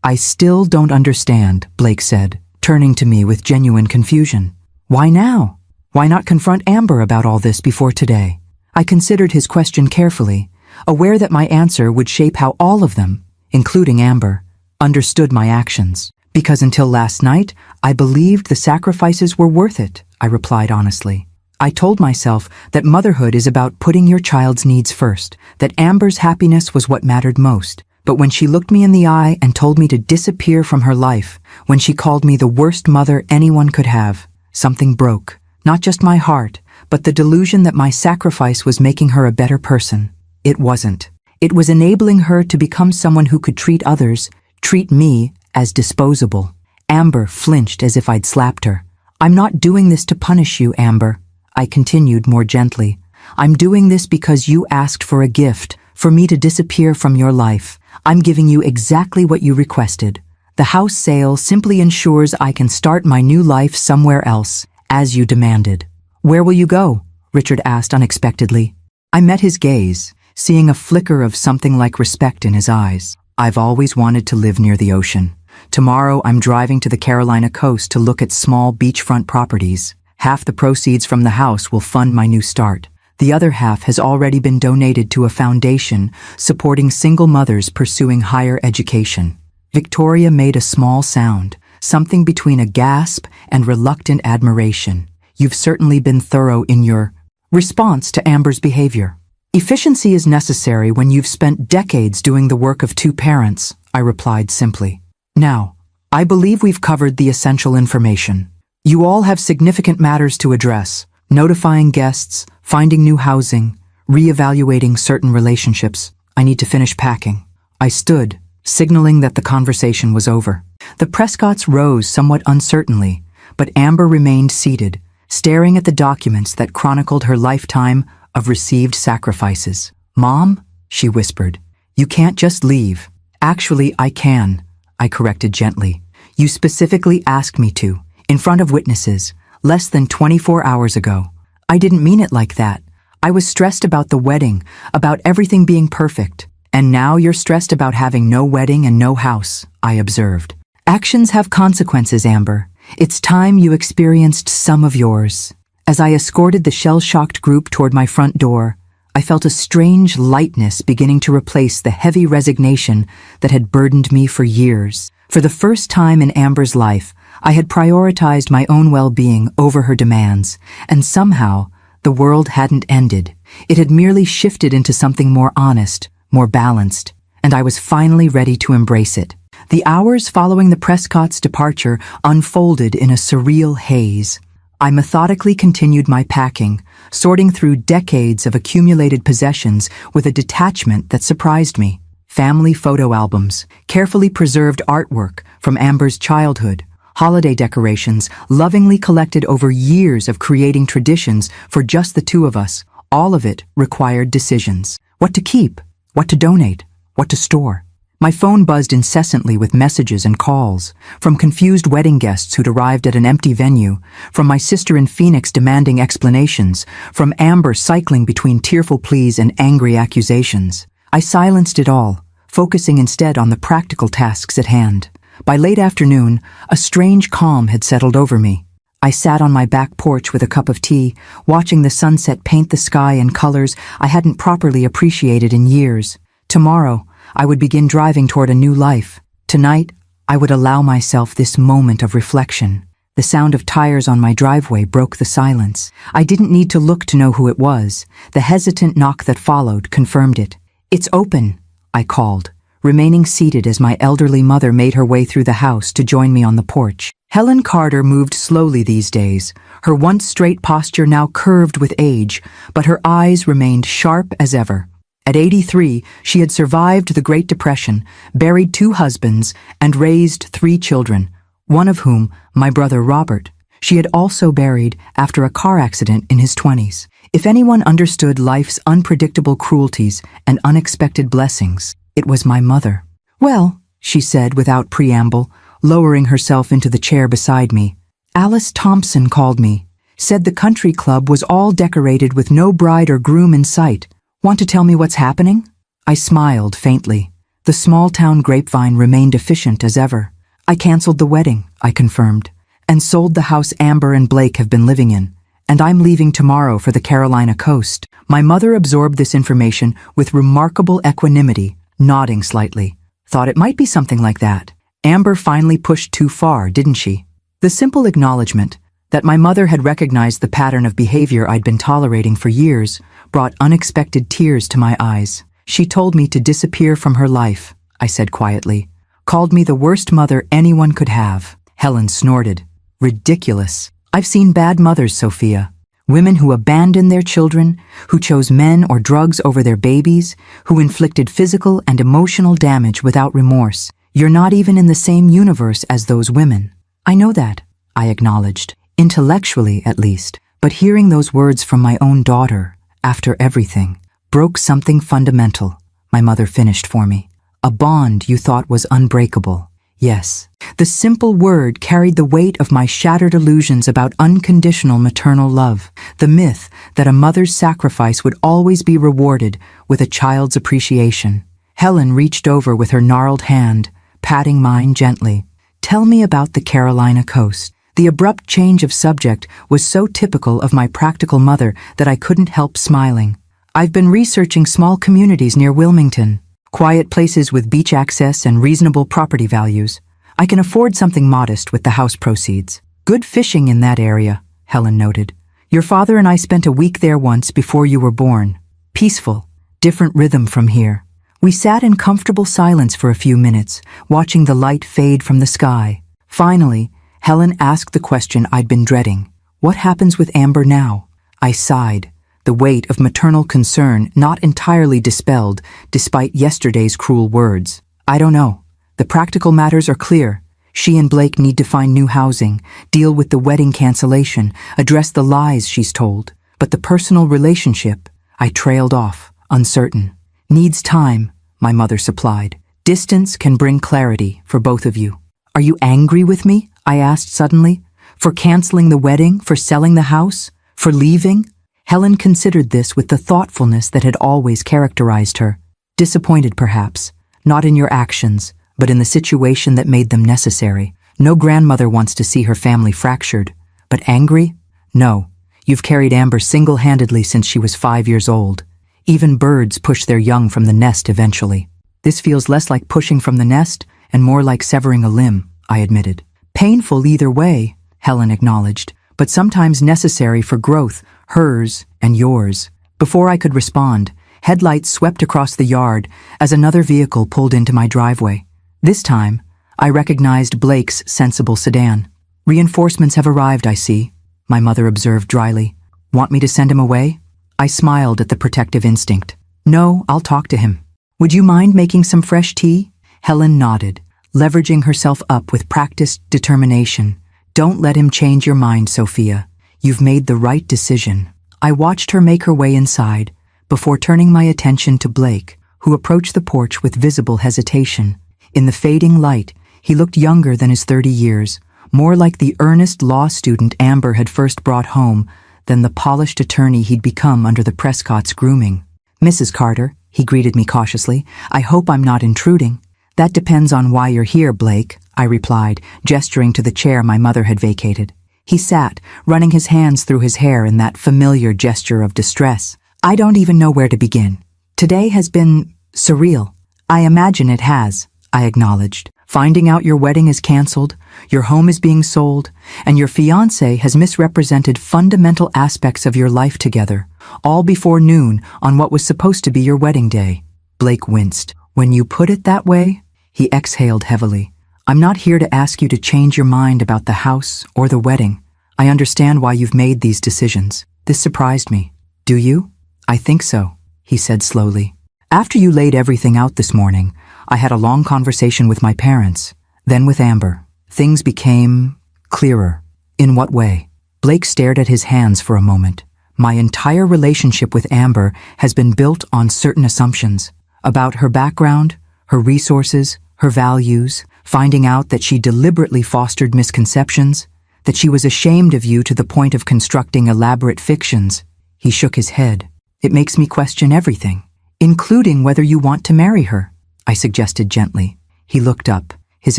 I still don't understand, Blake said, turning to me with genuine confusion. Why now? Why not confront Amber about all this before today? I considered his question carefully, aware that my answer would shape how all of them, including Amber, understood my actions. Because until last night, I believed the sacrifices were worth it, I replied honestly. I told myself that motherhood is about putting your child's needs first, that Amber's happiness was what mattered most. But when she looked me in the eye and told me to disappear from her life, when she called me the worst mother anyone could have, something broke. Not just my heart, but the delusion that my sacrifice was making her a better person. It wasn't. It was enabling her to become someone who could treat others, treat me, as disposable. Amber flinched as if I'd slapped her. I'm not doing this to punish you, Amber. I continued more gently. I'm doing this because you asked for a gift, for me to disappear from your life. I'm giving you exactly what you requested. The house sale simply ensures I can start my new life somewhere else, as you demanded. Where will you go? Richard asked unexpectedly. I met his gaze, seeing a flicker of something like respect in his eyes. I've always wanted to live near the ocean. Tomorrow I'm driving to the Carolina coast to look at small beachfront properties. Half the proceeds from the house will fund my new start. The other half has already been donated to a foundation supporting single mothers pursuing higher education. Victoria made a small sound, something between a gasp and reluctant admiration. You've certainly been thorough in your response to Amber's behavior. Efficiency is necessary when you've spent decades doing the work of two parents, I replied simply. Now, I believe we've covered the essential information. You all have significant matters to address: notifying guests, finding new housing, re-evaluating certain relationships. I need to finish packing. I stood, signaling that the conversation was over. The Prescotts rose somewhat uncertainly, but Amber remained seated, staring at the documents that chronicled her lifetime of received sacrifices. Mom, she whispered, you can't just leave. Actually, I can, I corrected gently. You specifically asked me to, in front of witnesses, less than 24 hours ago. I didn't mean it like that. I was stressed about the wedding, about everything being perfect. And now you're stressed about having no wedding and no house, I observed. Actions have consequences, Amber. It's time you experienced some of yours. As I escorted the shell-shocked group toward my front door, I felt a strange lightness beginning to replace the heavy resignation that had burdened me for years. For the first time in Amber's life, I had prioritized my own well-being over her demands, and somehow, the world hadn't ended. It had merely shifted into something more honest, more balanced, and I was finally ready to embrace it. The hours following the Prescotts' departure unfolded in a surreal haze. I methodically continued my packing, sorting through decades of accumulated possessions with a detachment that surprised me. Family photo albums, carefully preserved artwork from Amber's childhood, holiday decorations lovingly collected over years of creating traditions for just the two of us. All of it required decisions. What to keep, what to donate, what to store. My phone buzzed incessantly with messages and calls, from confused wedding guests who'd arrived at an empty venue, from my sister in Phoenix demanding explanations, from Amber cycling between tearful pleas and angry accusations. I silenced it all, focusing instead on the practical tasks at hand. By late afternoon, a strange calm had settled over me. I sat on my back porch with a cup of tea, watching the sunset paint the sky in colors I hadn't properly appreciated in years. Tomorrow, I would begin driving toward a new life. Tonight, I would allow myself this moment of reflection. The sound of tires on my driveway broke the silence. I didn't need to look to know who it was. The hesitant knock that followed confirmed it. "It's open," I called, remaining seated as my elderly mother made her way through the house to join me on the porch. Helen Carter moved slowly these days, her once straight posture now curved with age, but her eyes remained sharp as ever. At 83, she had survived the Great Depression, buried 2 husbands, and raised 3 children, one of whom, my brother Robert, she had also buried after a car accident in his 20s. If anyone understood life's unpredictable cruelties and unexpected blessings, it was my mother. "Well," she said without preamble, lowering herself into the chair beside me, "Alice Thompson called me, said the country club was all decorated with no bride or groom in sight. Want to tell me what's happening?" I smiled faintly. The small-town grapevine remained efficient as ever. "I canceled the wedding," I confirmed, "and sold the house Amber and Blake have been living in. and I'm leaving tomorrow for the Carolina coast. My mother absorbed this information with remarkable equanimity, nodding slightly. Thought it might be something like that. Amber finally pushed too far, didn't she? The simple acknowledgement that my mother had recognized the pattern of behavior I'd been tolerating for years brought unexpected tears to my eyes. She told me to disappear from her life, I said quietly. Called me the worst mother anyone could have. Helen snorted. Ridiculous. I've seen bad mothers, Sophia. Women who abandoned their children, who chose men or drugs over their babies, who inflicted physical and emotional damage without remorse. You're not even in the same universe as those women. I know that, I acknowledged, intellectually at least, but hearing those words from my own daughter, after everything, broke something fundamental, my mother finished for me. A bond you thought was unbreakable. Yes, the simple word carried the weight of my shattered illusions about unconditional maternal love, the myth that a mother's sacrifice would always be rewarded with a child's appreciation. Helen reached over with her gnarled hand, patting mine gently. Tell me about the Carolina coast. The abrupt change of subject was so typical of my practical mother that I couldn't help smiling. I've been researching small communities near Wilmington. Quiet places with beach access and reasonable property values. I can afford something modest with the house proceeds. Good fishing in that area, Helen noted. Your father and I spent a week there once before you were born. Peaceful, different rhythm from here. We sat in comfortable silence for a few minutes, watching the light fade from the sky. Finally, Helen asked the question I'd been dreading. What happens with Amber now? I sighed. The weight of maternal concern not entirely dispelled despite yesterday's cruel words. I don't know. The practical matters are clear. She and Blake need to find new housing, deal with the wedding cancellation, address the lies she's told. But the personal relationship, I trailed off, uncertain. Needs time, my mother supplied. Distance can bring clarity for both of you. Are you angry with me? I asked suddenly. For canceling the wedding, for selling the house, for leaving? Helen considered this with the thoughtfulness that had always characterized her. Disappointed, perhaps, not in your actions, but in the situation that made them necessary. No grandmother wants to see her family fractured. But angry? No. You've carried Amber single-handedly since she was 5 years old. Even birds push their young from the nest eventually. This feels less like pushing from the nest and more like severing a limb, I admitted. Painful either way, Helen acknowledged, but sometimes necessary for growth, hers and yours. Before I could respond, headlights swept across the yard as another vehicle pulled into my driveway. This time, I recognized Blake's sensible sedan. Reinforcements have arrived, I see, my mother observed dryly. Want me to send him away? I smiled at the protective instinct. No, I'll talk to him. Would you mind making some fresh tea? Helen nodded, leveraging herself up with practiced determination. Don't let him change your mind, Sophia. You've made the right decision. I watched her make her way inside before turning my attention to Blake, who approached the porch with visible hesitation. In the fading light, he looked younger than his 30 years, more like the earnest law student Amber had first brought home than the polished attorney he'd become under the Prescott's grooming. Mrs. Carter, he greeted me cautiously, I hope I'm not intruding. That depends on why you're here, Blake, I replied, gesturing to the chair my mother had vacated. He sat, running his hands through his hair in that familiar gesture of distress. I don't even know where to begin. Today has been surreal. I imagine it has, I acknowledged. Finding out your wedding is canceled, your home is being sold, and your fiancé has misrepresented fundamental aspects of your life together, all before noon on what was supposed to be your wedding day. Blake winced. When you put it that way, he exhaled heavily. I'm not here to ask you to change your mind about the house or the wedding. I understand why you've made these decisions. This surprised me. Do you? I think so, he said slowly. After you laid everything out this morning, I had a long conversation with my parents, then with Amber. Things became clearer. In what way? Blake stared at his hands for a moment. My entire relationship with Amber has been built on certain assumptions about her background, her resources, her values, finding out that she deliberately fostered misconceptions, that she was ashamed of you to the point of constructing elaborate fictions. He shook his head. It makes me question everything, including whether you want to marry her, I suggested gently. He looked up, his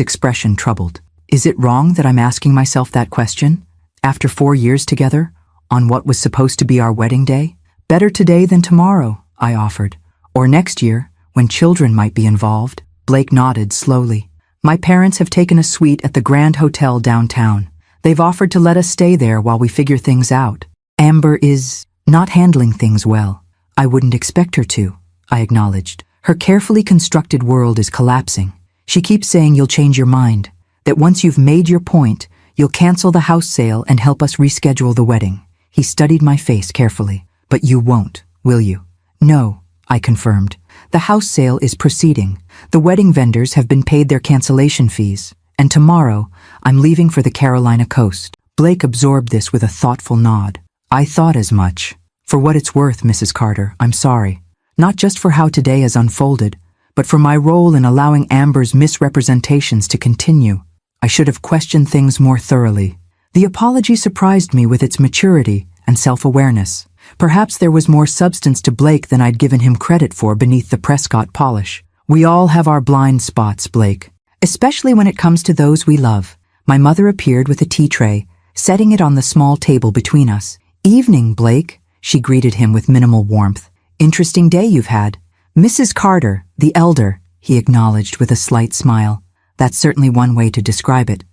expression troubled. Is it wrong that I'm asking myself that question? After 4 years together, On what was supposed to be our wedding day? Better today than tomorrow, I offered. Or next year, when children might be involved. Blake nodded slowly. My parents have taken a suite at the Grand Hotel downtown. They've offered to let us stay there while we figure things out. Amber is not handling things well. I wouldn't expect her to, I acknowledged. Her carefully constructed world is collapsing. She keeps saying you'll change your mind, that once you've made your point, you'll cancel the house sale and help us reschedule the wedding. He studied my face carefully. But you won't, will you? No, I confirmed. The house sale is proceeding. The wedding vendors have been paid their cancellation fees. And tomorrow, I'm leaving for the Carolina coast. Blake absorbed this with a thoughtful nod. I thought as much. For what it's worth, Mrs. Carter, I'm sorry. Not just for how today has unfolded, but for my role in allowing Amber's misrepresentations to continue. I should have questioned things more thoroughly. The apology surprised me with its maturity and self-awareness. Perhaps there was more substance to Blake than I'd given him credit for beneath the Prescott polish. We all have our blind spots, Blake. Especially when it comes to those we love. My mother appeared with a tea tray, setting it on the small table between us. Evening, Blake, she greeted him with minimal warmth. Interesting day you've had. Mrs. Carter, the elder, he acknowledged with a slight smile. That's certainly one way to describe it.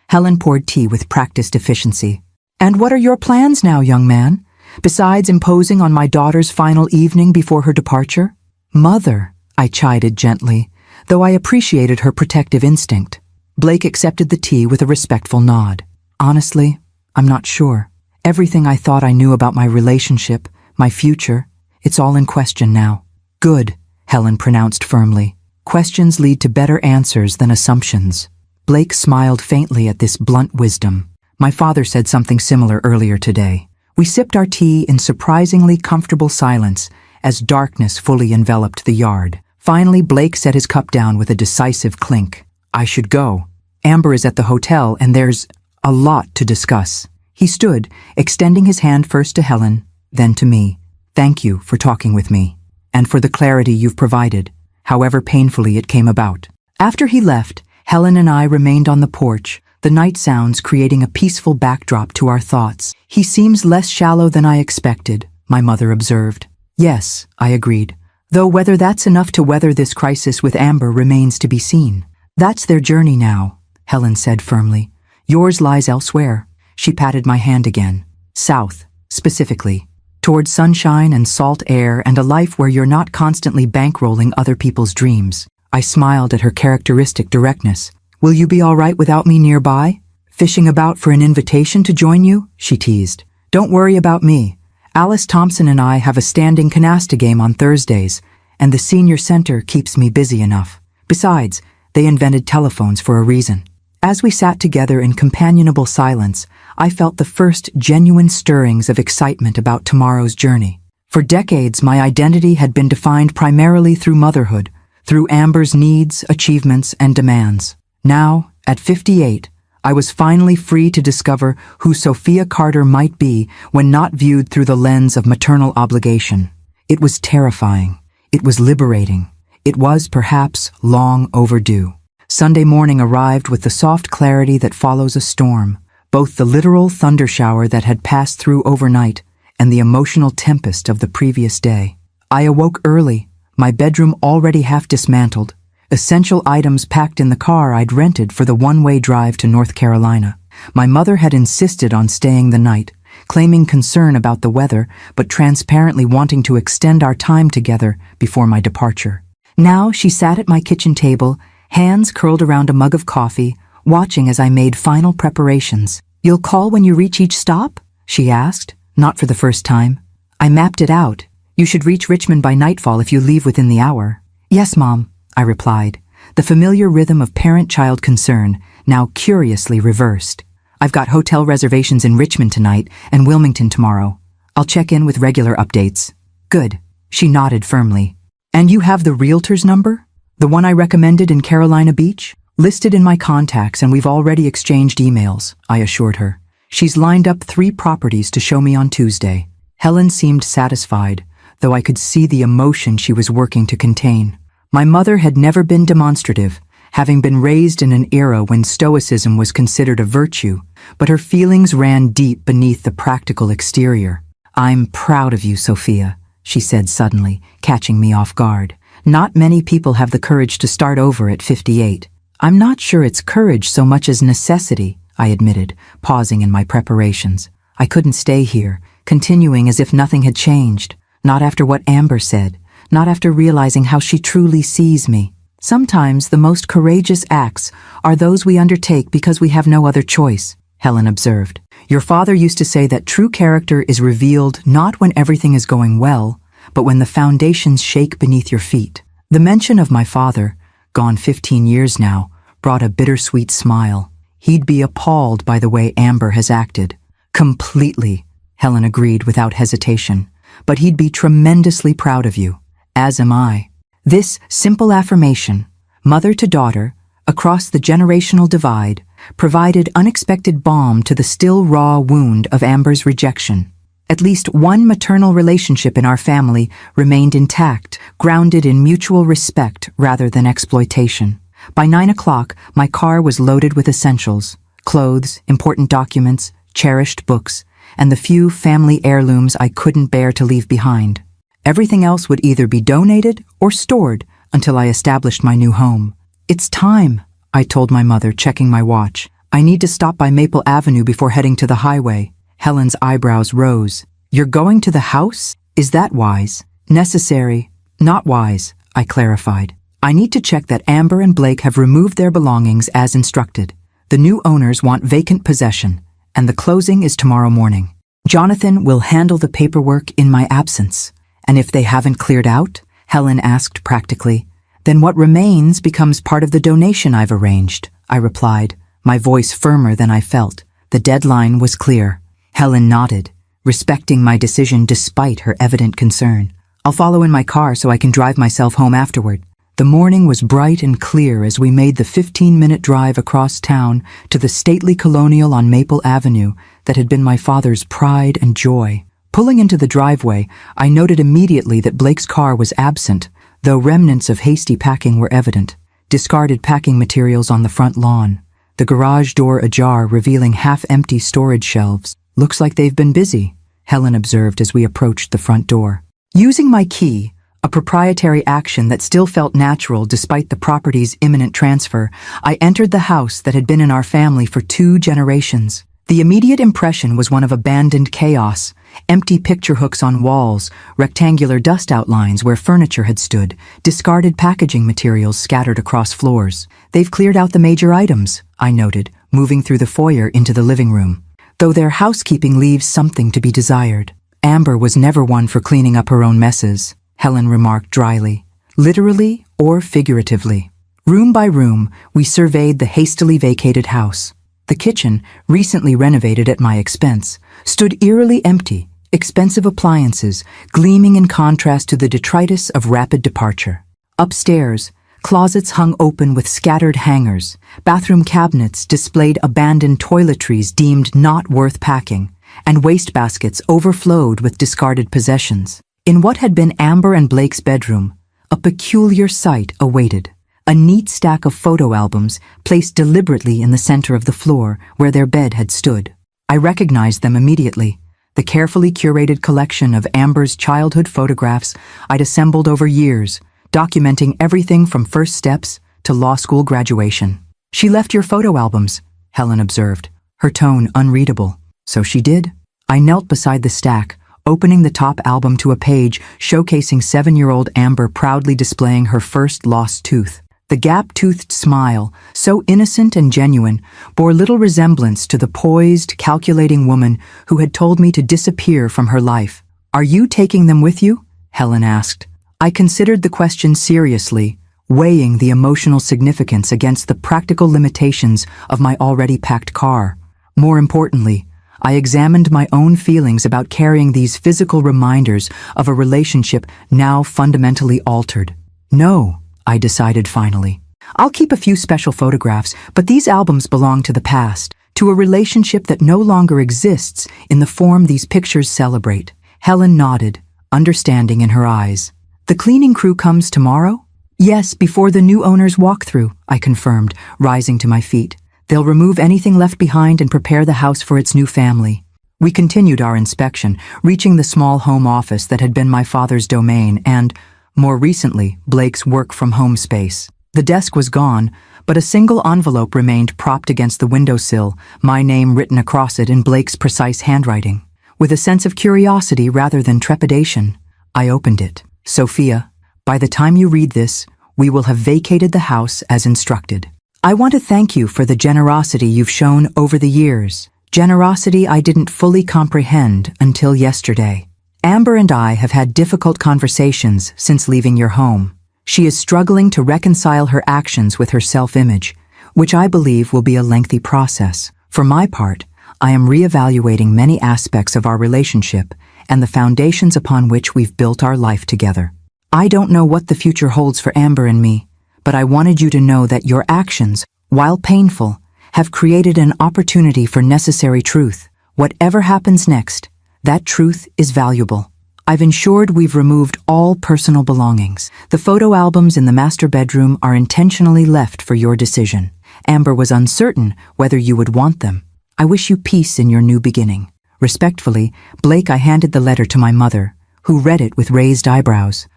Helen poured tea with practiced efficiency. And what are your plans now, young man? Besides imposing on my daughter's final evening before her departure? Mother, I chided gently, though I appreciated her protective instinct. Blake accepted the tea with a respectful nod. Honestly, I'm not sure. Everything I thought I knew about my relationship, my future, it's all in question now. Good, Helen pronounced firmly. Questions lead to better answers than assumptions. Blake smiled faintly at this blunt wisdom. My father said something similar earlier today. We sipped our tea in surprisingly comfortable silence as darkness fully enveloped the yard. Finally, Blake set his cup down with a decisive clink. I should go. Amber is at the hotel and there's a lot to discuss. He stood, extending his hand first to Helen, then to me. Thank you for talking with me, and for the clarity you've provided, however painfully it came about. After he left, Helen and I remained on the porch, the night sounds creating a peaceful backdrop to our thoughts. He seems less shallow than I expected, my mother observed. Yes, I agreed, though whether that's enough to weather this crisis with Amber remains to be seen. That's their journey now, Helen said firmly. Yours lies elsewhere. She patted my hand again. South, specifically. Towards sunshine and salt air and a life where you're not constantly bankrolling other people's dreams. I smiled at her characteristic directness. Will you be all right without me nearby? Fishing about for an invitation to join you? She teased. Don't worry about me. Alice Thompson and I have a standing canasta game on Thursdays, and the senior center keeps me busy enough. Besides, they invented telephones for a reason. As we sat together in companionable silence, I felt the first genuine stirrings of excitement about tomorrow's journey. For decades, my identity had been defined primarily through motherhood, through Amber's needs, achievements, and demands. Now, at 58, I was finally free to discover who Sophia Carter might be when not viewed through the lens of maternal obligation. It was terrifying. It was liberating. It was, perhaps, long overdue. Sunday morning arrived with the soft clarity that follows a storm, both the literal thunder shower that had passed through overnight and the emotional tempest of the previous day. I awoke early, my bedroom already half dismantled, essential items packed in the car I'd rented for the one-way drive to North Carolina. My mother had insisted on staying the night, claiming concern about the weather, but transparently wanting to extend our time together before my departure. Now she sat at my kitchen table, hands curled around a mug of coffee, watching as I made final preparations. You'll call when you reach each stop? She asked, not for the first time. I mapped it out. You should reach Richmond by nightfall if you leave within the hour. Yes, Mom, I replied, the familiar rhythm of parent-child concern now curiously reversed. I've got hotel reservations in Richmond tonight and Wilmington tomorrow. I'll check in with regular updates. Good. She nodded firmly. And you have the realtor's number? The one I recommended in Carolina Beach? Listed in my contacts and we've already exchanged emails, I assured her. She's lined up 3 properties to show me on Tuesday. Helen seemed satisfied, though I could see the emotion she was working to contain. My mother had never been demonstrative, having been raised in an era when stoicism was considered a virtue, but her feelings ran deep beneath the practical exterior. "I'm proud of you, Sophia," she said suddenly, catching me off guard. "Not many people have the courage to start over at 58. "I'm not sure it's courage so much as necessity," I admitted, pausing in my preparations. I couldn't stay here, continuing as if nothing had changed. Not after what Amber said, not after realizing how she truly sees me. Sometimes the most courageous acts are those we undertake because we have no other choice, Helen observed. "Your father used to say that true character is revealed not when everything is going well, but when the foundations shake beneath your feet." The mention of my father, gone 15 years now, brought a bittersweet smile. "He'd be appalled by the way Amber has acted." "Completely," Helen agreed without hesitation. "But he'd be tremendously proud of you, as am I." This simple affirmation, mother to daughter, across the generational divide, provided unexpected balm to the still raw wound of Amber's rejection. At least one maternal relationship in our family remained intact, grounded in mutual respect rather than exploitation. By 9 o'clock, my car was loaded with essentials: clothes, important documents, cherished books, and the few family heirlooms I couldn't bear to leave behind. Everything else would either be donated or stored until I established my new home. "It's time," I told my mother, checking my watch. "I need to stop by Maple Avenue before heading to the highway." Helen's eyebrows rose. "You're going to the house? Is that wise?" "Necessary, not wise," I clarified. "I need to check that Amber and Blake have removed their belongings as instructed. The new owners want vacant possession, and the closing is tomorrow morning. Jonathan will handle the paperwork in my absence." "And if they haven't cleared out?" Helen asked practically. "Then what remains becomes part of the donation I've arranged," I replied, my voice firmer than I felt. The deadline was clear. Helen nodded, respecting my decision despite her evident concern. "I'll follow in my car so I can drive myself home afterward." The morning was bright and clear as we made the 15-minute drive across town to the stately colonial on Maple Avenue that had been my father's pride and joy. Pulling into the driveway, I noted immediately that Blake's car was absent, though remnants of hasty packing were evident. Discarded packing materials on the front lawn. The garage door ajar, revealing half-empty storage shelves. "Looks like they've been busy," Helen observed as we approached the front door. Using my key, a proprietary action that still felt natural despite the property's imminent transfer, I entered the house that had been in our family for 2 generations. The immediate impression was one of abandoned chaos: empty picture hooks on walls, rectangular dust outlines where furniture had stood, discarded packaging materials scattered across floors. "They've cleared out the major items," I noted, moving through the foyer into the living room. "Though their housekeeping leaves something to be desired." "Amber was never one for cleaning up her own messes," Helen remarked dryly. "Literally or figuratively." Room by room, we surveyed the hastily vacated house. The kitchen, recently renovated at my expense, stood eerily empty, expensive appliances gleaming in contrast to the detritus of rapid departure. Upstairs, closets hung open with scattered hangers, bathroom cabinets displayed abandoned toiletries deemed not worth packing, and wastebaskets overflowed with discarded possessions. In what had been Amber and Blake's bedroom, a peculiar sight awaited. A neat stack of photo albums placed deliberately in the center of the floor where their bed had stood. I recognized them immediately. The carefully curated collection of Amber's childhood photographs I'd assembled over years, documenting everything from first steps to law school graduation. "She left your photo albums," Helen observed, her tone unreadable. "So she did." I knelt beside the stack, opening the top album to a page showcasing 7-year-old Amber proudly displaying her first lost tooth. The gap-toothed smile, so innocent and genuine, bore little resemblance to the poised, calculating woman who had told me to disappear from her life. "Are you taking them with you?" Helen asked. I considered the question seriously, weighing the emotional significance against the practical limitations of my already packed car. More importantly, I examined my own feelings about carrying these physical reminders of a relationship now fundamentally altered. "No," I decided finally. "I'll keep a few special photographs, but these albums belong to the past, to a relationship that no longer exists in the form these pictures celebrate." Helen nodded, understanding in her eyes. "The cleaning crew comes tomorrow?" Yes, before the new owners walk through, I confirmed, rising to my feet. They'll remove anything left behind and prepare the house for its new family. We continued our inspection, reaching the small home office that had been my father's domain and, more recently, Blake's work-from-home space. The desk was gone, but a single envelope remained propped against the windowsill, my name written across it in Blake's precise handwriting. With a sense of curiosity rather than trepidation, I opened it. Sophia, by the time you read this, we will have vacated the house as instructed. I want to thank you for the generosity you've shown over the years. Generosity I didn't fully comprehend until yesterday. Amber and I have had difficult conversations since leaving your home. She is struggling to reconcile her actions with her self-image, which I believe will be a lengthy process. For my part, I am reevaluating many aspects of our relationship and the foundations upon which we've built our life together. I don't know what the future holds for Amber and me, but I wanted you to know that your actions, while painful, have created an opportunity for necessary truth. Whatever happens next, that truth is valuable. I've ensured we've removed all personal belongings. The photo albums in the master bedroom are intentionally left for your decision. Amber was uncertain whether you would want them. I wish you peace in your new beginning. Respectfully, Blake, I handed the letter to my mother, who read it with raised eyebrows.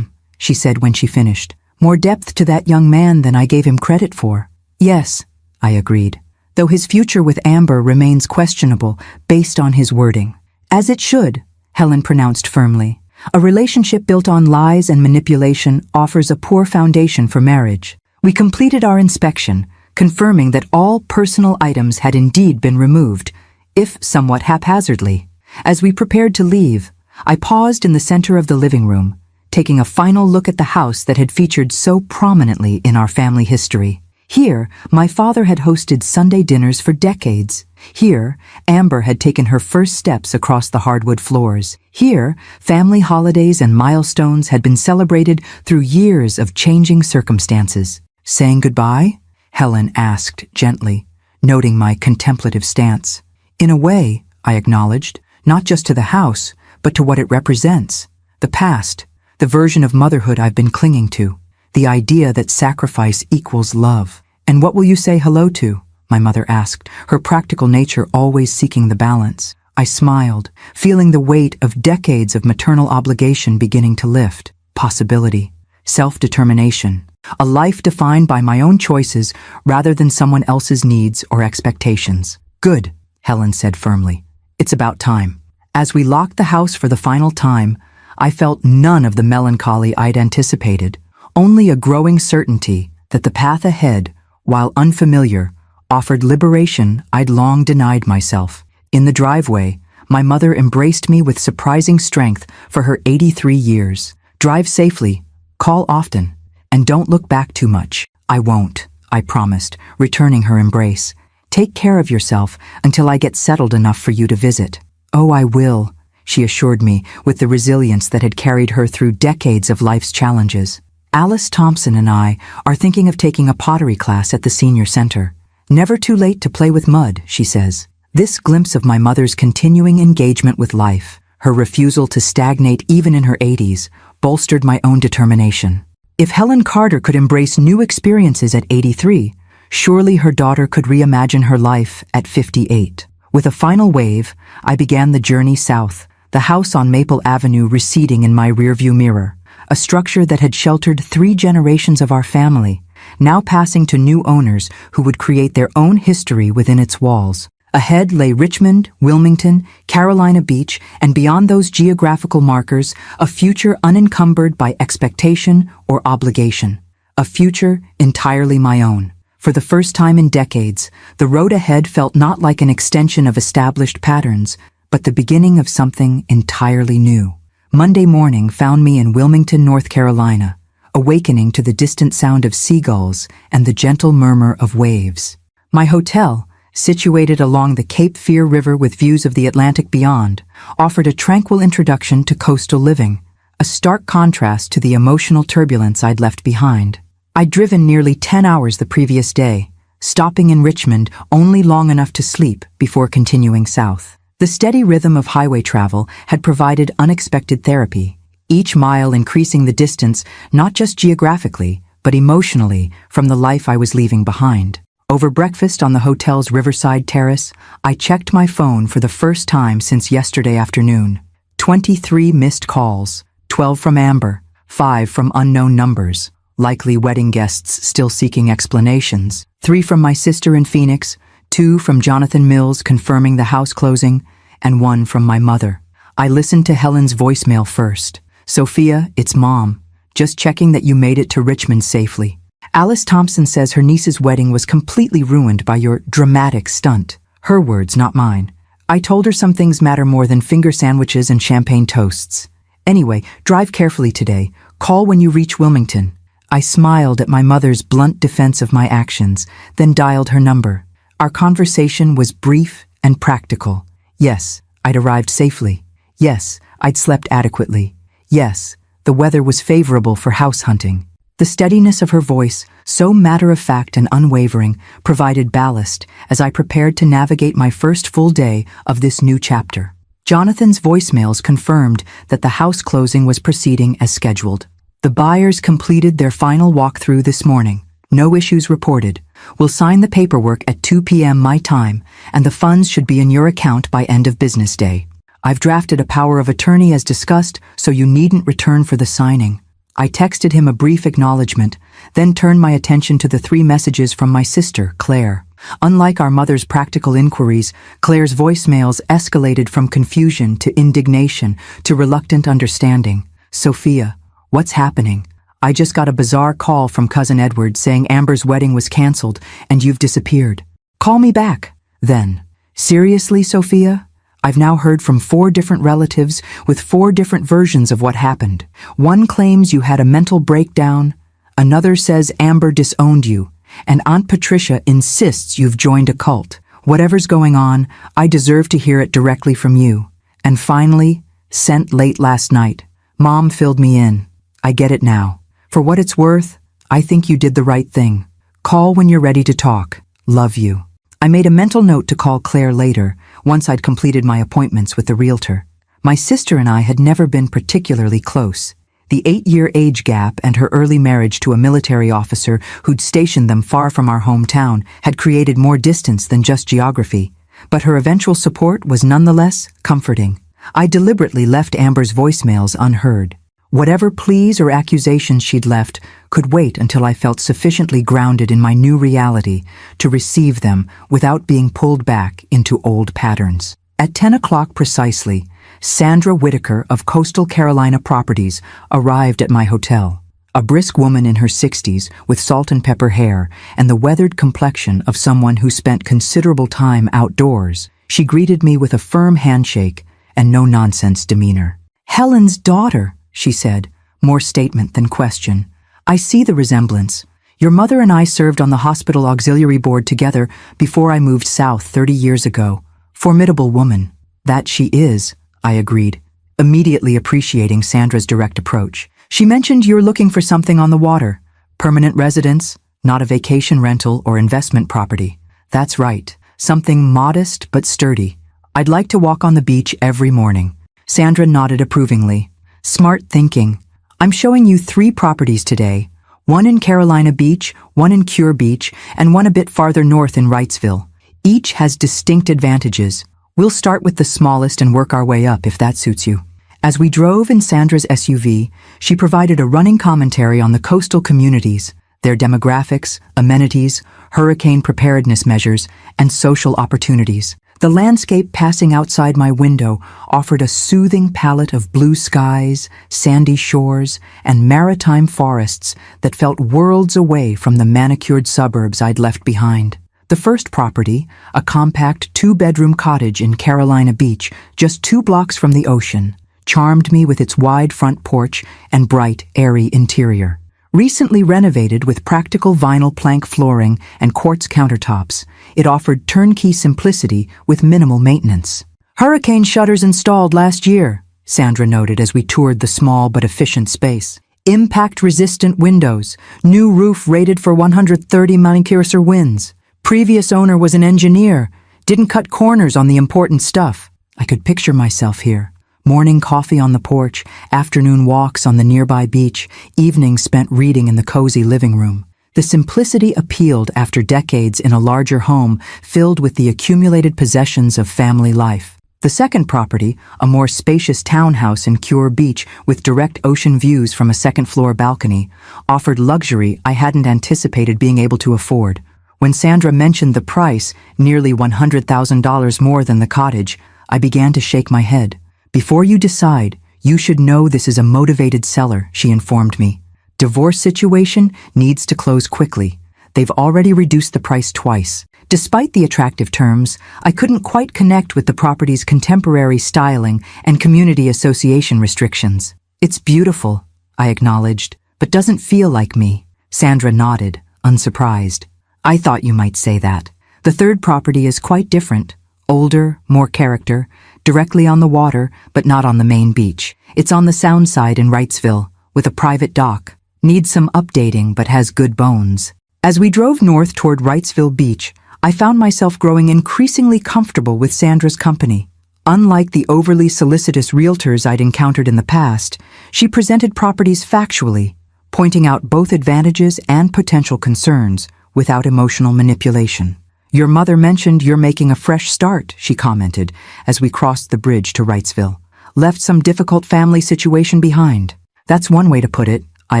She said when she finished. More depth to that young man than I gave him credit for. Yes, I agreed, though his future with Amber remains questionable based on his wording. As it should, Helen pronounced firmly. A relationship built on lies and manipulation offers a poor foundation for marriage. We completed our inspection, confirming that all personal items had indeed been removed, if somewhat haphazardly. As we prepared to leave, I paused in the center of the living room, taking a final look at the house that had featured so prominently in our family history. Here, my father had hosted Sunday dinners for decades. Here, Amber had taken her first steps across the hardwood floors. Here, family holidays and milestones had been celebrated through years of changing circumstances. Saying goodbye? Helen asked gently, noting my contemplative stance. In a way, I acknowledged, not just to the house, but to what it represents. The past, the version of motherhood I've been clinging to. The idea that sacrifice equals love. And what will you say hello to? My mother asked, her practical nature always seeking the balance. I smiled, feeling the weight of decades of maternal obligation beginning to lift. Possibility. Self-determination. A life defined by my own choices rather than someone else's needs or expectations. Good, Helen said firmly. It's about time. As we locked the house for the final time, I felt none of the melancholy I'd anticipated. Only a growing certainty that the path ahead, while unfamiliar, offered liberation I'd long denied myself. In the driveway, my mother embraced me with surprising strength for her 83 years. Drive safely, call often, and don't look back too much. I won't, I promised, returning her embrace. Take care of yourself until I get settled enough for you to visit. Oh, I will, she assured me with the resilience that had carried her through decades of life's challenges. Alice Thompson and I are thinking of taking a pottery class at the senior center. Never too late to play with mud, she says. This glimpse of my mother's continuing engagement with life, her refusal to stagnate even in her 80s, bolstered my own determination. If Helen Carter could embrace new experiences at 83, surely her daughter could reimagine her life at 58. With a final wave, I began the journey south, the house on Maple Avenue receding in my rearview mirror. A structure that had sheltered 3 generations of our family, now passing to new owners who would create their own history within its walls. Ahead lay Richmond, Wilmington, Carolina Beach, and beyond those geographical markers, a future unencumbered by expectation or obligation. A future entirely my own. For the first time in decades, the road ahead felt not like an extension of established patterns, but the beginning of something entirely new. Monday morning found me in Wilmington, North Carolina, awakening to the distant sound of seagulls and the gentle murmur of waves. My hotel, situated along the Cape Fear River with views of the Atlantic beyond, offered a tranquil introduction to coastal living, a stark contrast to the emotional turbulence I'd left behind. I'd driven nearly 10 hours the previous day, stopping in Richmond only long enough to sleep before continuing south. The steady rhythm of highway travel had provided unexpected therapy, each mile increasing the distance not just geographically, but emotionally from the life I was leaving behind. Over breakfast on the hotel's riverside terrace, I checked my phone for the first time since yesterday afternoon. 23 missed calls, 12 from Amber, 5 from unknown numbers, likely wedding guests still seeking explanations, 3 from my sister in Phoenix, 2 from Jonathan Mills confirming the house closing, and 1 from my mother. I listened to Helen's voicemail first. "Sophia, it's Mom. Just checking that you made it to Richmond safely. Alice Thompson says her niece's wedding was completely ruined by your dramatic stunt." Her words, not mine. I told her some things matter more than finger sandwiches and champagne toasts. "Anyway, drive carefully today. Call when you reach Wilmington." I smiled at my mother's blunt defense of my actions, then dialed her number. Our conversation was brief and practical. Yes, I'd arrived safely. Yes, I'd slept adequately. Yes, the weather was favorable for house hunting. The steadiness of her voice, so matter-of-fact and unwavering, provided ballast as I prepared to navigate my first full day of this new chapter. Jonathan's voicemails confirmed that the house closing was proceeding as scheduled. The buyers completed their final walkthrough this morning. No issues reported. We'll sign the paperwork at 2 p.m. my time, and the funds should be in your account by end of business day. I've drafted a power of attorney as discussed, so you needn't return for the signing. I texted him a brief acknowledgement, then turned my attention to the 3 messages from my sister, Claire. Unlike our mother's practical inquiries, Claire's voicemails escalated from confusion to indignation to reluctant understanding. "Sophia, what's happening? I just got a bizarre call from Cousin Edward saying Amber's wedding was cancelled and you've disappeared. Call me back." Then, "Seriously, Sophia? I've now heard from 4 different relatives with 4 different versions of what happened. One claims you had a mental breakdown, another says Amber disowned you, and Aunt Patricia insists you've joined a cult. Whatever's going on, I deserve to hear it directly from you. And finally, sent late last night. Mom filled me in. I get it now. For what it's worth, I think you did the right thing. Call when you're ready to talk. Love you." I made a mental note to call Claire later, once I'd completed my appointments with the realtor. My sister and I had never been particularly close. The 8-year age gap and her early marriage to a military officer who'd stationed them far from our hometown had created more distance than just geography, but her eventual support was nonetheless comforting. I deliberately left Amber's voicemails unheard. Whatever pleas or accusations she'd left could wait until I felt sufficiently grounded in my new reality to receive them without being pulled back into old patterns. At 10 o'clock precisely, Sandra Whitaker of Coastal Carolina Properties arrived at my hotel. A brisk woman in her 60s with salt and pepper hair and the weathered complexion of someone who spent considerable time outdoors, she greeted me with a firm handshake and no-nonsense demeanor. "Helen's daughter," she said, more statement than question. "I see the resemblance. Your mother and I served on the hospital auxiliary board together before I moved south 30 years ago. Formidable woman." "That she is," I agreed, immediately appreciating Sandra's direct approach. "She mentioned you're looking for something on the water. Permanent residence, not a vacation rental or investment property." "That's right. Something modest but sturdy. I'd like to walk on the beach every morning." Sandra nodded approvingly. "Smart thinking. I'm showing you 3 properties today, one in Carolina Beach, one in Cure Beach, and one a bit farther north in Wrightsville. Each has distinct advantages. We'll start with the smallest and work our way up if that suits you." As we drove in Sandra's SUV, she provided a running commentary on the coastal communities, their demographics, amenities, hurricane preparedness measures, and social opportunities. The landscape passing outside my window offered a soothing palette of blue skies, sandy shores, and maritime forests that felt worlds away from the manicured suburbs I'd left behind. The first property, a compact 2-bedroom cottage in Carolina Beach, just 2 blocks from the ocean, charmed me with its wide front porch and bright, airy interior. Recently renovated with practical vinyl plank flooring and quartz countertops, it offered turnkey simplicity with minimal maintenance. "Hurricane shutters installed last year," Sandra noted as we toured the small but efficient space. "Impact-resistant windows, new roof rated for 130 Manicurser winds. Previous owner was an engineer, didn't cut corners on the important stuff." I could picture myself here, Morning coffee on the porch, afternoon walks on the nearby beach, evenings spent reading in the cozy living room. The simplicity appealed after decades in a larger home filled with the accumulated possessions of family life. The second property, a more spacious townhouse in Cure Beach with direct ocean views from a second-floor balcony, offered luxury I hadn't anticipated being able to afford. When Sandra mentioned the price, nearly $100,000 more than the cottage, I began to shake my head. "Before you decide, you should know this is a motivated seller," she informed me. "Divorce situation needs to close quickly. They've already reduced the price twice." Despite the attractive terms, I couldn't quite connect with the property's contemporary styling and community association restrictions. "It's beautiful," I acknowledged, "but doesn't feel like me." Sandra nodded, unsurprised. "I thought you might say that. The third property is quite different. Older, more character, directly on the water, but not on the main beach. It's on the Sound side in Wrightsville, with a private dock. Needs some updating, but has good bones." As we drove north toward Wrightsville Beach, I found myself growing increasingly comfortable with Sandra's company. Unlike the overly solicitous realtors I'd encountered in the past, she presented properties factually, pointing out both advantages and potential concerns, without emotional manipulation. "Your mother mentioned you're making a fresh start," she commented as we crossed the bridge to Wrightsville. "Left some difficult family situation behind." "That's one way to put it," I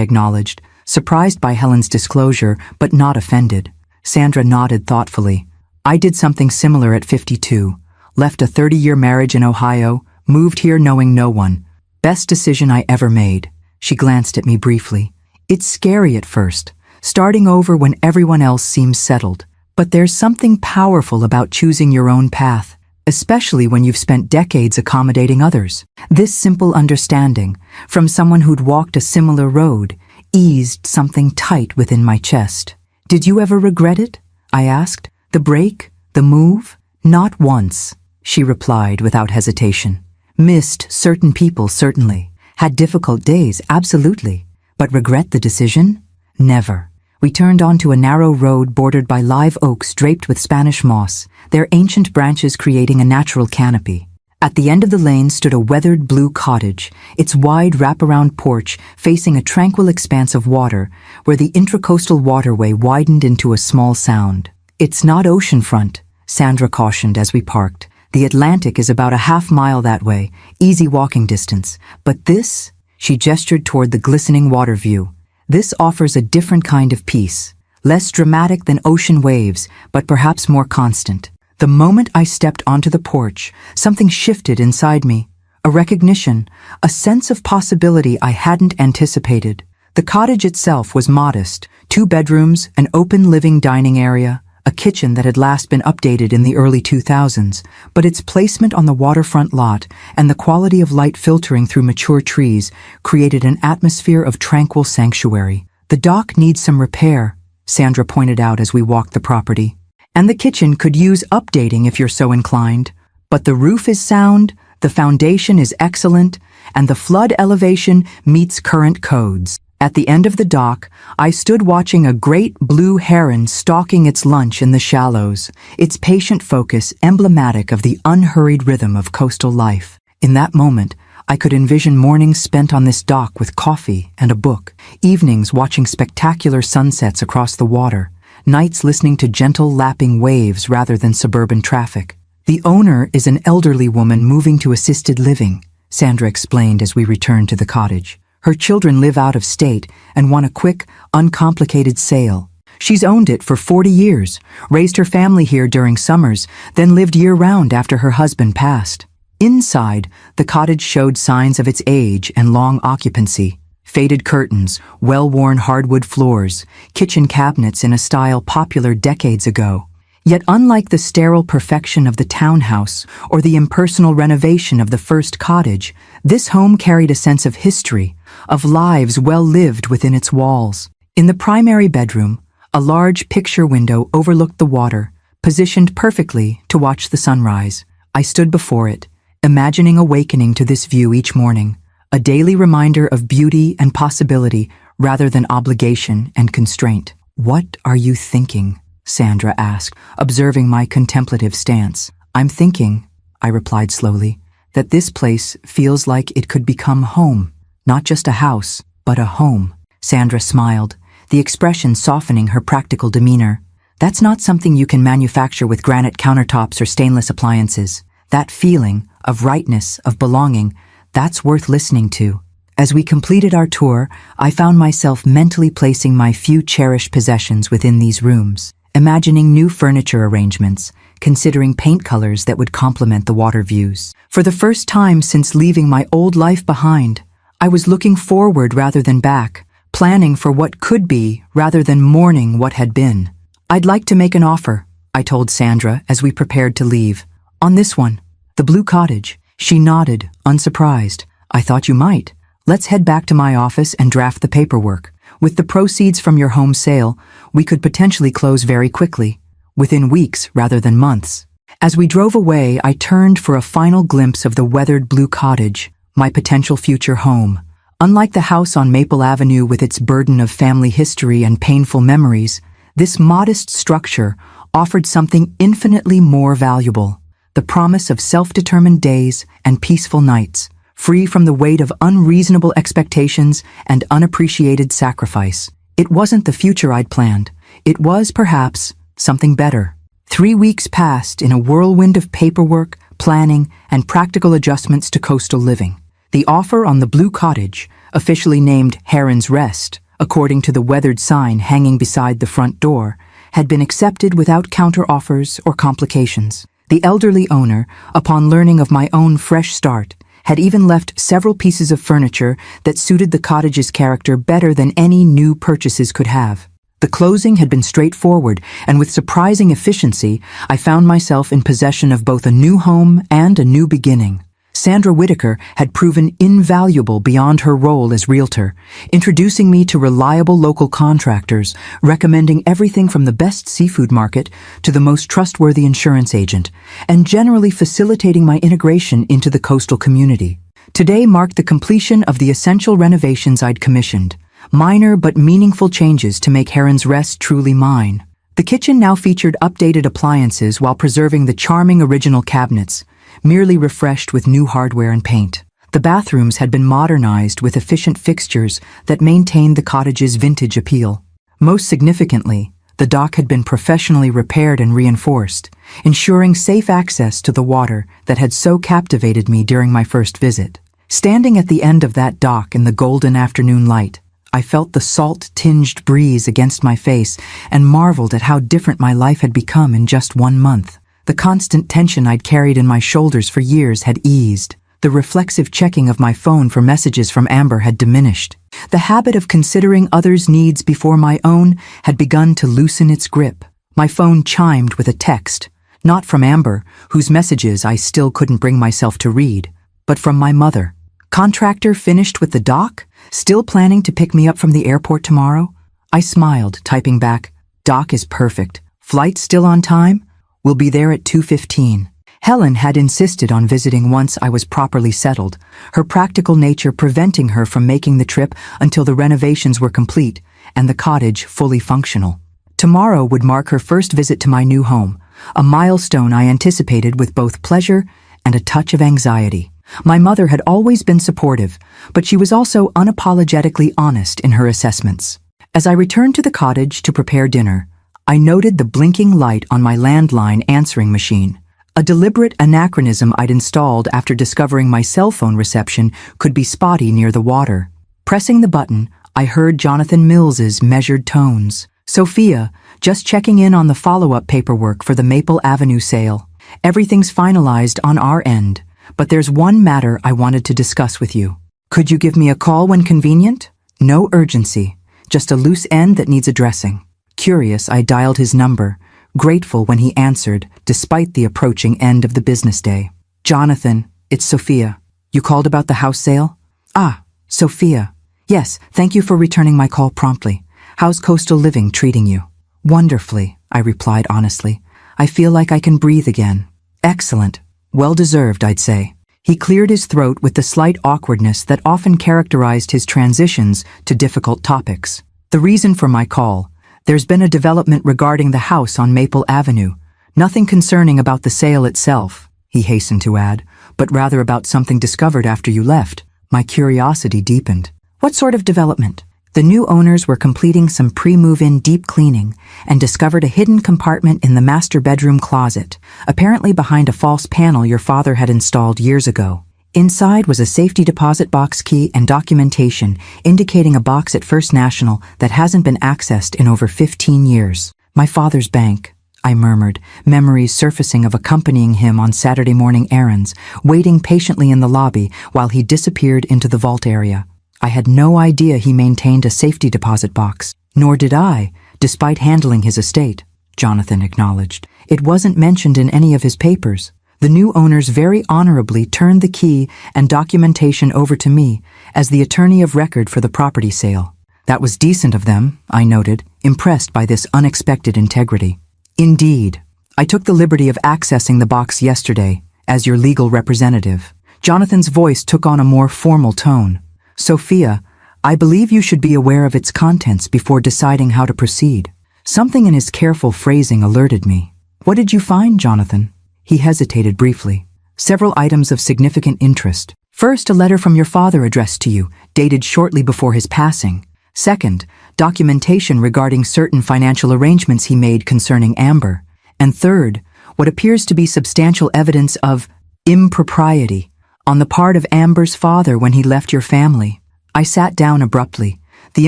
acknowledged, surprised by Helen's disclosure, but not offended. Sandra nodded thoughtfully. "I did something similar at 52. Left a 30-year marriage in Ohio, moved here knowing no one. Best decision I ever made." She glanced at me briefly. "It's scary at first, starting over when everyone else seems settled. But there's something powerful about choosing your own path, especially when you've spent decades accommodating others." This simple understanding, from someone who'd walked a similar road, eased something tight within my chest. "Did you ever regret it?" I asked. "The break? The move?" "Not once," she replied without hesitation. "Missed certain people, certainly. Had difficult days, absolutely. But regret the decision? Never." We turned onto a narrow road bordered by live oaks draped with Spanish moss, their ancient branches creating a natural canopy. At the end of the lane stood a weathered blue cottage, its wide wraparound porch facing a tranquil expanse of water, where the intracoastal waterway widened into a small sound. "It's not oceanfront," Sandra cautioned as we parked. "The Atlantic is about a half-mile that way, easy walking distance. But this," she gestured toward the glistening water view, "this offers a different kind of peace. Less dramatic than ocean waves, but perhaps more constant." The moment I stepped onto the porch, something shifted inside me. A recognition, a sense of possibility I hadn't anticipated. The cottage itself was modest, 2 bedrooms, an open living dining area, a kitchen that had last been updated in the early 2000s, but its placement on the waterfront lot and the quality of light filtering through mature trees created an atmosphere of tranquil sanctuary. "The dock needs some repair," Sandra pointed out as we walked the property. "And the kitchen could use updating if you're so inclined. But the roof is sound, the foundation is excellent, and the flood elevation meets current codes." At the end of the dock, I stood watching a great blue heron stalking its lunch in the shallows, its patient focus emblematic of the unhurried rhythm of coastal life. In that moment, I could envision mornings spent on this dock with coffee and a book, evenings watching spectacular sunsets across the water, nights listening to gentle lapping waves rather than suburban traffic. "The owner is an elderly woman moving to assisted living," Sandra explained as we returned to the cottage. "Her children live out of state and want a quick, uncomplicated sale. She's owned it for 40 years, raised her family here during summers, then lived year-round after her husband passed." Inside, the cottage showed signs of its age and long occupancy. Faded curtains, well-worn hardwood floors, kitchen cabinets in a style popular decades ago. Yet unlike the sterile perfection of the townhouse or the impersonal renovation of the first cottage, this home carried a sense of history, of lives well lived within its walls. In the primary bedroom, a large picture window overlooked the water, positioned perfectly to watch the sunrise. I stood before it, imagining awakening to this view each morning, a daily reminder of beauty and possibility rather than obligation and constraint. "What are you thinking?" Sandra asked, observing my contemplative stance. "I'm thinking," I replied slowly, that this place feels like it could become home. Not just a house, but a home. Sandra smiled, the expression softening her practical demeanor. That's not something you can manufacture with granite countertops or stainless appliances. That feeling of rightness, of belonging, that's worth listening to. As we completed our tour, I found myself mentally placing my few cherished possessions within these rooms, imagining new furniture arrangements, considering paint colors that would complement the water views. For the first time since leaving my old life behind, I was looking forward rather than back, planning for what could be rather than mourning what had been. "I'd like to make an offer," I told Sandra as we prepared to leave. "On this one, the Blue Cottage." She nodded, unsurprised. "I thought you might. Let's head back to my office and draft the paperwork. With the proceeds from your home sale, we could potentially close very quickly, within weeks rather than months." As we drove away, I turned for a final glimpse of the weathered Blue Cottage, my potential future home. Unlike the house on Maple Avenue with its burden of family history and painful memories, this modest structure offered something infinitely more valuable: the promise of self-determined days and peaceful nights, free from the weight of unreasonable expectations and unappreciated sacrifice. It wasn't the future I'd planned. It was, perhaps, something better. 3 weeks passed in a whirlwind of paperwork, planning, and practical adjustments to coastal living. The offer on the Blue Cottage, officially named Heron's Rest, according to the weathered sign hanging beside the front door, had been accepted without counter-offers or complications. The elderly owner, upon learning of my own fresh start, had even left several pieces of furniture that suited the cottage's character better than any new purchases could have. The closing had been straightforward, and with surprising efficiency, I found myself in possession of both a new home and a new beginning. Sandra Whitaker had proven invaluable beyond her role as realtor, introducing me to reliable local contractors, recommending everything from the best seafood market to the most trustworthy insurance agent, and generally facilitating my integration into the coastal community. Today marked the completion of the essential renovations I'd commissioned, minor but meaningful changes to make Heron's Rest truly mine. The kitchen now featured updated appliances while preserving the charming original cabinets, merely refreshed with new hardware and paint. The bathrooms had been modernized with efficient fixtures that maintained the cottage's vintage appeal. Most significantly, the dock had been professionally repaired and reinforced, ensuring safe access to the water that had so captivated me during my first visit. Standing at the end of that dock in the golden afternoon light, I felt the salt-tinged breeze against my face and marveled at how different my life had become in just 1 month. The constant tension I'd carried in my shoulders for years had eased. The reflexive checking of my phone for messages from Amber had diminished. The habit of considering others' needs before my own had begun to loosen its grip. My phone chimed with a text, not from Amber, whose messages I still couldn't bring myself to read, but from my mother. "Contractor finished with the dock? Still planning to pick me up from the airport tomorrow?" I smiled, typing back, "Dock is perfect. Flight still on time? We'll be there at 2:15. Helen had insisted on visiting once I was properly settled, her practical nature preventing her from making the trip until the renovations were complete and the cottage fully functional. Tomorrow would mark her first visit to my new home, a milestone I anticipated with both pleasure and a touch of anxiety. My mother had always been supportive, but she was also unapologetically honest in her assessments. As I returned to the cottage to prepare dinner, I noted the blinking light on my landline answering machine, a deliberate anachronism I'd installed after discovering my cell phone reception could be spotty near the water. Pressing the button, I heard Jonathan Mills's measured tones. "Sophia, just checking in on the follow-up paperwork for the Maple Avenue sale. Everything's finalized on our end, but there's one matter I wanted to discuss with you. Could you give me a call when convenient? No urgency, just a loose end that needs addressing." Curious, I dialed his number, grateful when he answered, despite the approaching end of the business day. "Jonathan, it's Sophia. You called about the house sale?" "Ah, Sophia. Yes, thank you for returning my call promptly. How's coastal living treating you?" "Wonderfully," I replied honestly. "I feel like I can breathe again." "Excellent. Well-deserved, I'd say." He cleared his throat with the slight awkwardness that often characterized his transitions to difficult topics. "The reason for my call: there's been a development regarding the house on Maple Avenue. Nothing concerning about the sale itself," he hastened to add, but rather about something discovered after you left. My curiosity deepened. What sort of development? The new owners were completing some pre-move-in deep cleaning and discovered a hidden compartment in the master bedroom closet, apparently behind a false panel your father had installed years ago. Inside was a safety deposit box key and documentation indicating a box at First National that hasn't been accessed in over 15 years. My father's bank, I murmured, memories surfacing of accompanying him on Saturday morning errands, waiting patiently in the lobby while he disappeared into the vault area. I had no idea he maintained a safety deposit box, nor did I, despite handling his estate, Jonathan acknowledged. It wasn't mentioned in any of his papers. The new owners very honorably turned the key and documentation over to me as the attorney of record for the property sale. That was decent of them, I noted, impressed by this unexpected integrity. Indeed, I took the liberty of accessing the box yesterday as your legal representative. Jonathan's voice took on a more formal tone. Sophia, I believe you should be aware of its contents before deciding how to proceed. Something in his careful phrasing alerted me. What did you find, Jonathan? He hesitated briefly. Several items of significant interest. First, a letter from your father addressed to you, dated shortly before his passing. Second, documentation regarding certain financial arrangements he made concerning Amber. And third, what appears to be substantial evidence of impropriety on the part of Amber's father when he left your family. I sat down abruptly, the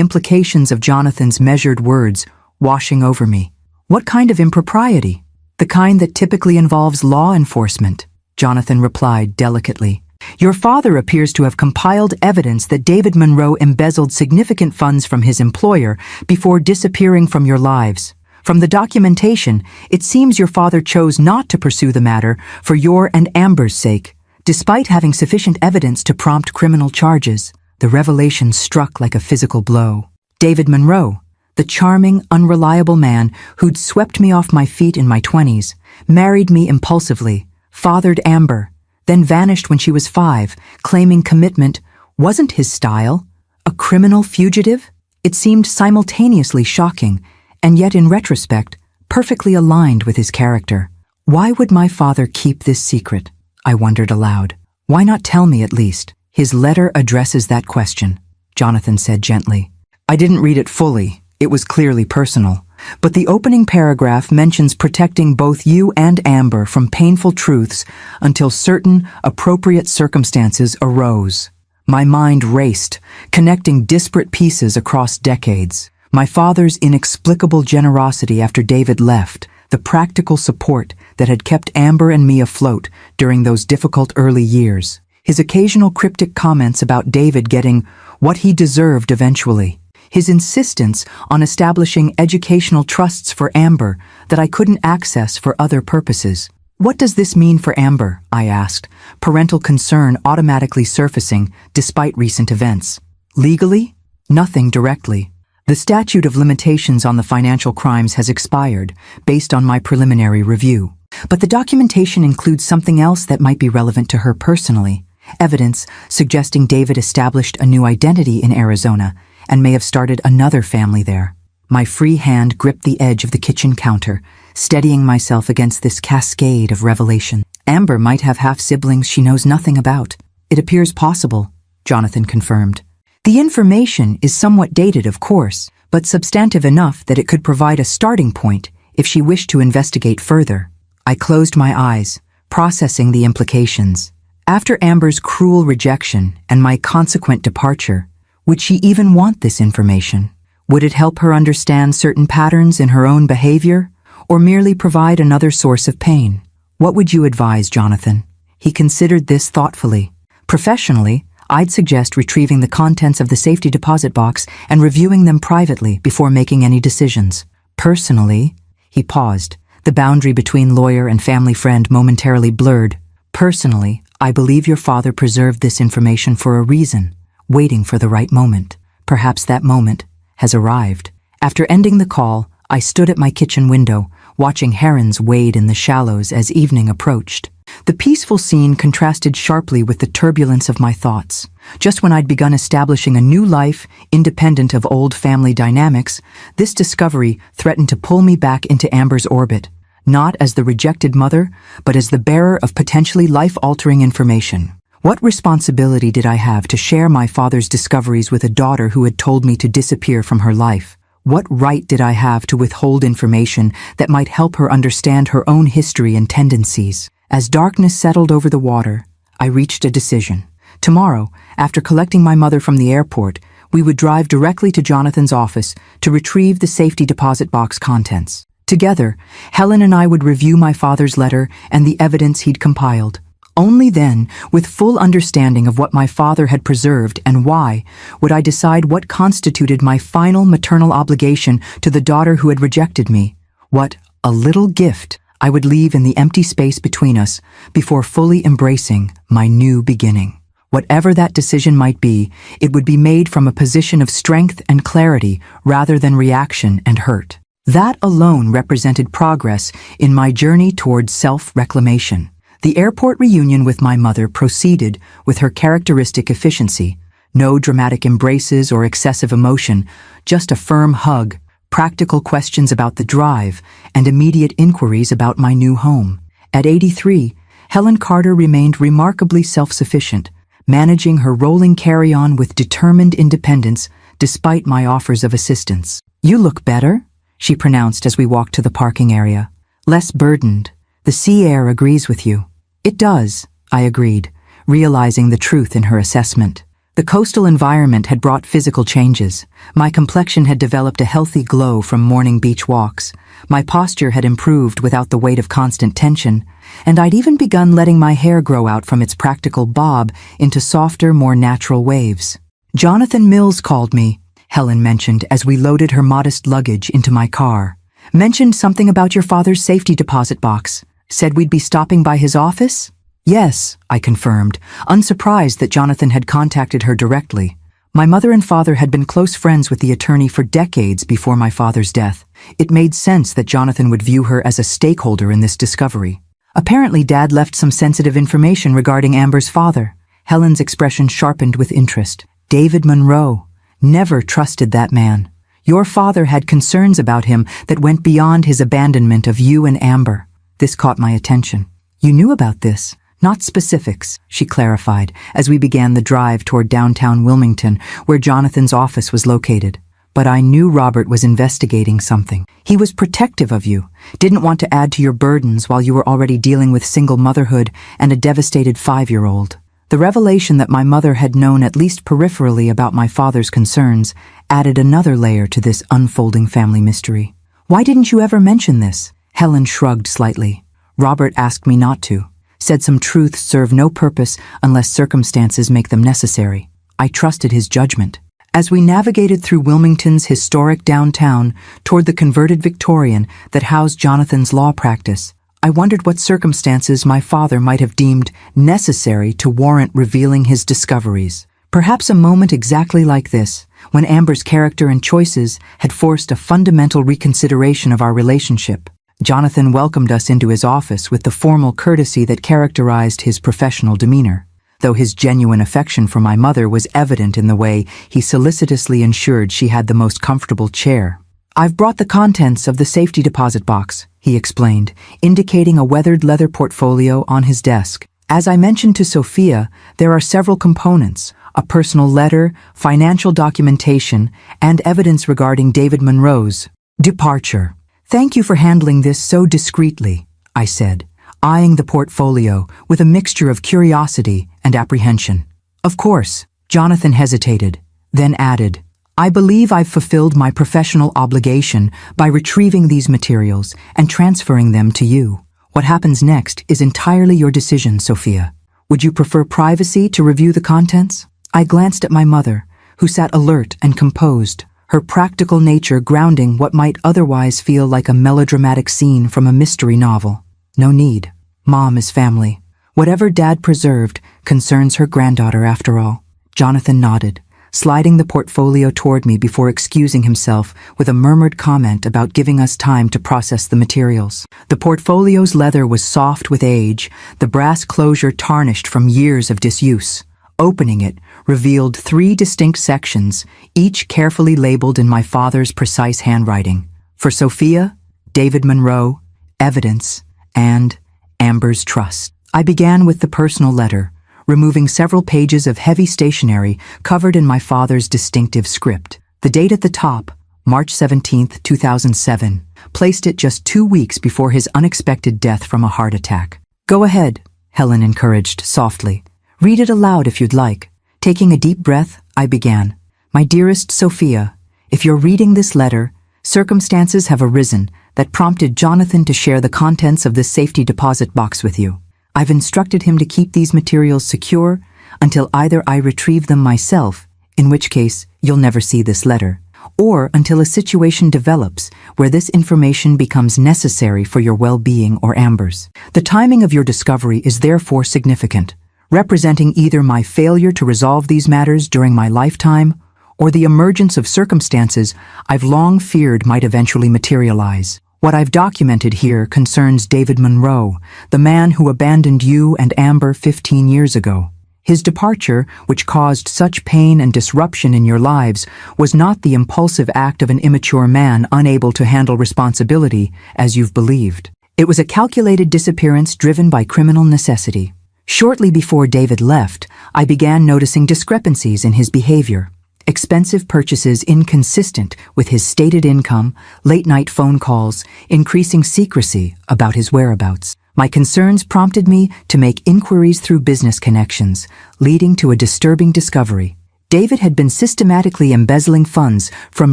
implications of Jonathan's measured words washing over me. What kind of impropriety? The kind that typically involves law enforcement, Jonathan replied delicately. Your father appears to have compiled evidence that David Monroe embezzled significant funds from his employer before disappearing from your lives. From the documentation, it seems your father chose not to pursue the matter for your and Amber's sake. Despite having sufficient evidence to prompt criminal charges, the revelation struck like a physical blow. David Monroe, the charming, unreliable man who'd swept me off my feet in my 20s, married me impulsively, fathered Amber, then vanished when she was 5, claiming commitment wasn't his style. A criminal fugitive? It seemed simultaneously shocking, and yet in retrospect, perfectly aligned with his character. Why would my father keep this secret? I wondered aloud. Why not tell me at least? His letter addresses that question, Jonathan said gently. I didn't read it fully. It was clearly personal, but the opening paragraph mentions protecting both you and Amber from painful truths until certain appropriate circumstances arose. My mind raced, connecting disparate pieces across decades. My father's inexplicable generosity after David left, the practical support that had kept Amber and me afloat during those difficult early years, his occasional cryptic comments about David getting what he deserved eventually, his insistence on establishing educational trusts for Amber that I couldn't access for other purposes. What does this mean for Amber? I asked, parental concern automatically surfacing despite recent events. Legally? Nothing directly. The statute of limitations on the financial crimes has expired, based on my preliminary review. But the documentation includes something else that might be relevant to her personally. Evidence suggesting David established a new identity in Arizona and may have started another family there. My free hand gripped the edge of the kitchen counter, steadying myself against this cascade of revelation. Amber might have half-siblings she knows nothing about. It appears possible, Jonathan confirmed. The information is somewhat dated, of course, but substantive enough that it could provide a starting point if she wished to investigate further. I closed my eyes, processing the implications. After Amber's cruel rejection and my consequent departure, would she even want this information? Would it help her understand certain patterns in her own behavior, or merely provide another source of pain? What would you advise, Jonathan? He considered this thoughtfully. Professionally, I'd suggest retrieving the contents of the safety deposit box and reviewing them privately before making any decisions. Personally, he paused, the boundary between lawyer and family friend momentarily blurred. Personally, I believe your father preserved this information for a reason, waiting for the right moment. Perhaps that moment has arrived. After ending the call, I stood at my kitchen window, watching herons wade in the shallows as evening approached. The peaceful scene contrasted sharply with the turbulence of my thoughts. Just when I'd begun establishing a new life, independent of old family dynamics, this discovery threatened to pull me back into Amber's orbit, not as the rejected mother, but as the bearer of potentially life-altering information. What responsibility did I have to share my father's discoveries with a daughter who had told me to disappear from her life? What right did I have to withhold information that might help her understand her own history and tendencies? As darkness settled over the water, I reached a decision. Tomorrow, after collecting my mother from the airport, we would drive directly to Jonathan's office to retrieve the safety deposit box contents. Together, Helen and I would review my father's letter and the evidence he'd compiled. Only then, with full understanding of what my father had preserved and why, would I decide what constituted my final maternal obligation to the daughter who had rejected me. What a little gift I would leave in the empty space between us before fully embracing my new beginning. Whatever that decision might be, it would be made from a position of strength and clarity rather than reaction and hurt. That alone represented progress in my journey towards self-reclamation. The airport reunion with my mother proceeded with her characteristic efficiency. No dramatic embraces or excessive emotion, just a firm hug, practical questions about the drive, and immediate inquiries about my new home. At 83, Helen Carter remained remarkably self-sufficient, managing her rolling carry-on with determined independence despite my offers of assistance. "You look better," she pronounced as we walked to the parking area. "Less burdened. The sea air agrees with you." "It does," I agreed, realizing the truth in her assessment. The coastal environment had brought physical changes. My complexion had developed a healthy glow from morning beach walks. My posture had improved without the weight of constant tension, and I'd even begun letting my hair grow out from its practical bob into softer, more natural waves. "Jonathan Mills called me," Helen mentioned as we loaded her modest luggage into my car. "Mentioned something about your father's safety deposit box. Said we'd be stopping by his office?" "Yes," I confirmed, unsurprised that Jonathan had contacted her directly. My mother and father had been close friends with the attorney for decades before my father's death. It made sense that Jonathan would view her as a stakeholder in this discovery. "Apparently Dad left some sensitive information regarding Amber's father." Helen's expression sharpened with interest. "David Monroe. Never trusted that man. Your father had concerns about him that went beyond his abandonment of you and Amber." This caught my attention. "You knew about this?" "Not specifics," she clarified as we began the drive toward downtown Wilmington, where Jonathan's office was located. "But I knew Robert was investigating something. He was protective of you, didn't want to add to your burdens while you were already dealing with single motherhood and a devastated 5-year-old. The revelation that my mother had known at least peripherally about my father's concerns added another layer to this unfolding family mystery. "Why didn't you ever mention this?" Helen shrugged slightly. "Robert asked me not to. Said some truths serve no purpose unless circumstances make them necessary. I trusted his judgment." As we navigated through Wilmington's historic downtown toward the converted Victorian that housed Jonathan's law practice, I wondered what circumstances my father might have deemed necessary to warrant revealing his discoveries. Perhaps a moment exactly like this, when Amber's character and choices had forced a fundamental reconsideration of our relationship. Jonathan welcomed us into his office with the formal courtesy that characterized his professional demeanor, though his genuine affection for my mother was evident in the way he solicitously ensured she had the most comfortable chair. "I've brought the contents of the safety deposit box," he explained, indicating a weathered leather portfolio on his desk. "As I mentioned to Sophia, there are several components: a personal letter, financial documentation, and evidence regarding David Monroe's departure. Thank you for handling this so discreetly," I said, eyeing the portfolio with a mixture of curiosity and apprehension. "Of course," Jonathan hesitated, then added, "I believe I've fulfilled my professional obligation by retrieving these materials and transferring them to you. What happens next is entirely your decision, Sophia. Would you prefer privacy to review the contents?" I glanced at my mother, who sat alert and composed, her practical nature grounding what might otherwise feel like a melodramatic scene from a mystery novel. "No need. Mom is family. Whatever Dad preserved concerns her granddaughter after all." Jonathan nodded, sliding the portfolio toward me before excusing himself with a murmured comment about giving us time to process the materials. The portfolio's leather was soft with age, the brass closure tarnished from years of disuse. Opening it revealed 3 distinct sections, each carefully labeled in my father's precise handwriting. For Sophia, David Monroe, evidence, and Amber's trust. I began with the personal letter, removing several pages of heavy stationery covered in my father's distinctive script. The date at the top, March 17, 2007, placed it just 2 weeks before his unexpected death from a heart attack. "Go ahead," Helen encouraged softly. "Read it aloud if you'd like." Taking a deep breath, I began. "My dearest Sophia, if you're reading this letter, circumstances have arisen that prompted Jonathan to share the contents of this safety deposit box with you. I've instructed him to keep these materials secure until either I retrieve them myself, in which case you'll never see this letter, or until a situation develops where this information becomes necessary for your well-being or Amber's. The timing of your discovery is therefore significant, representing either my failure to resolve these matters during my lifetime or the emergence of circumstances I've long feared might eventually materialize. What I've documented here concerns David Monroe, the man who abandoned you and Amber 15 years ago. His departure, which caused such pain and disruption in your lives, was not the impulsive act of an immature man unable to handle responsibility, as you've believed. It was a calculated disappearance driven by criminal necessity. Shortly before David left, I began noticing discrepancies in his behavior. Expensive purchases inconsistent with his stated income, late-night phone calls, increasing secrecy about his whereabouts. My concerns prompted me to make inquiries through business connections, leading to a disturbing discovery. David had been systematically embezzling funds from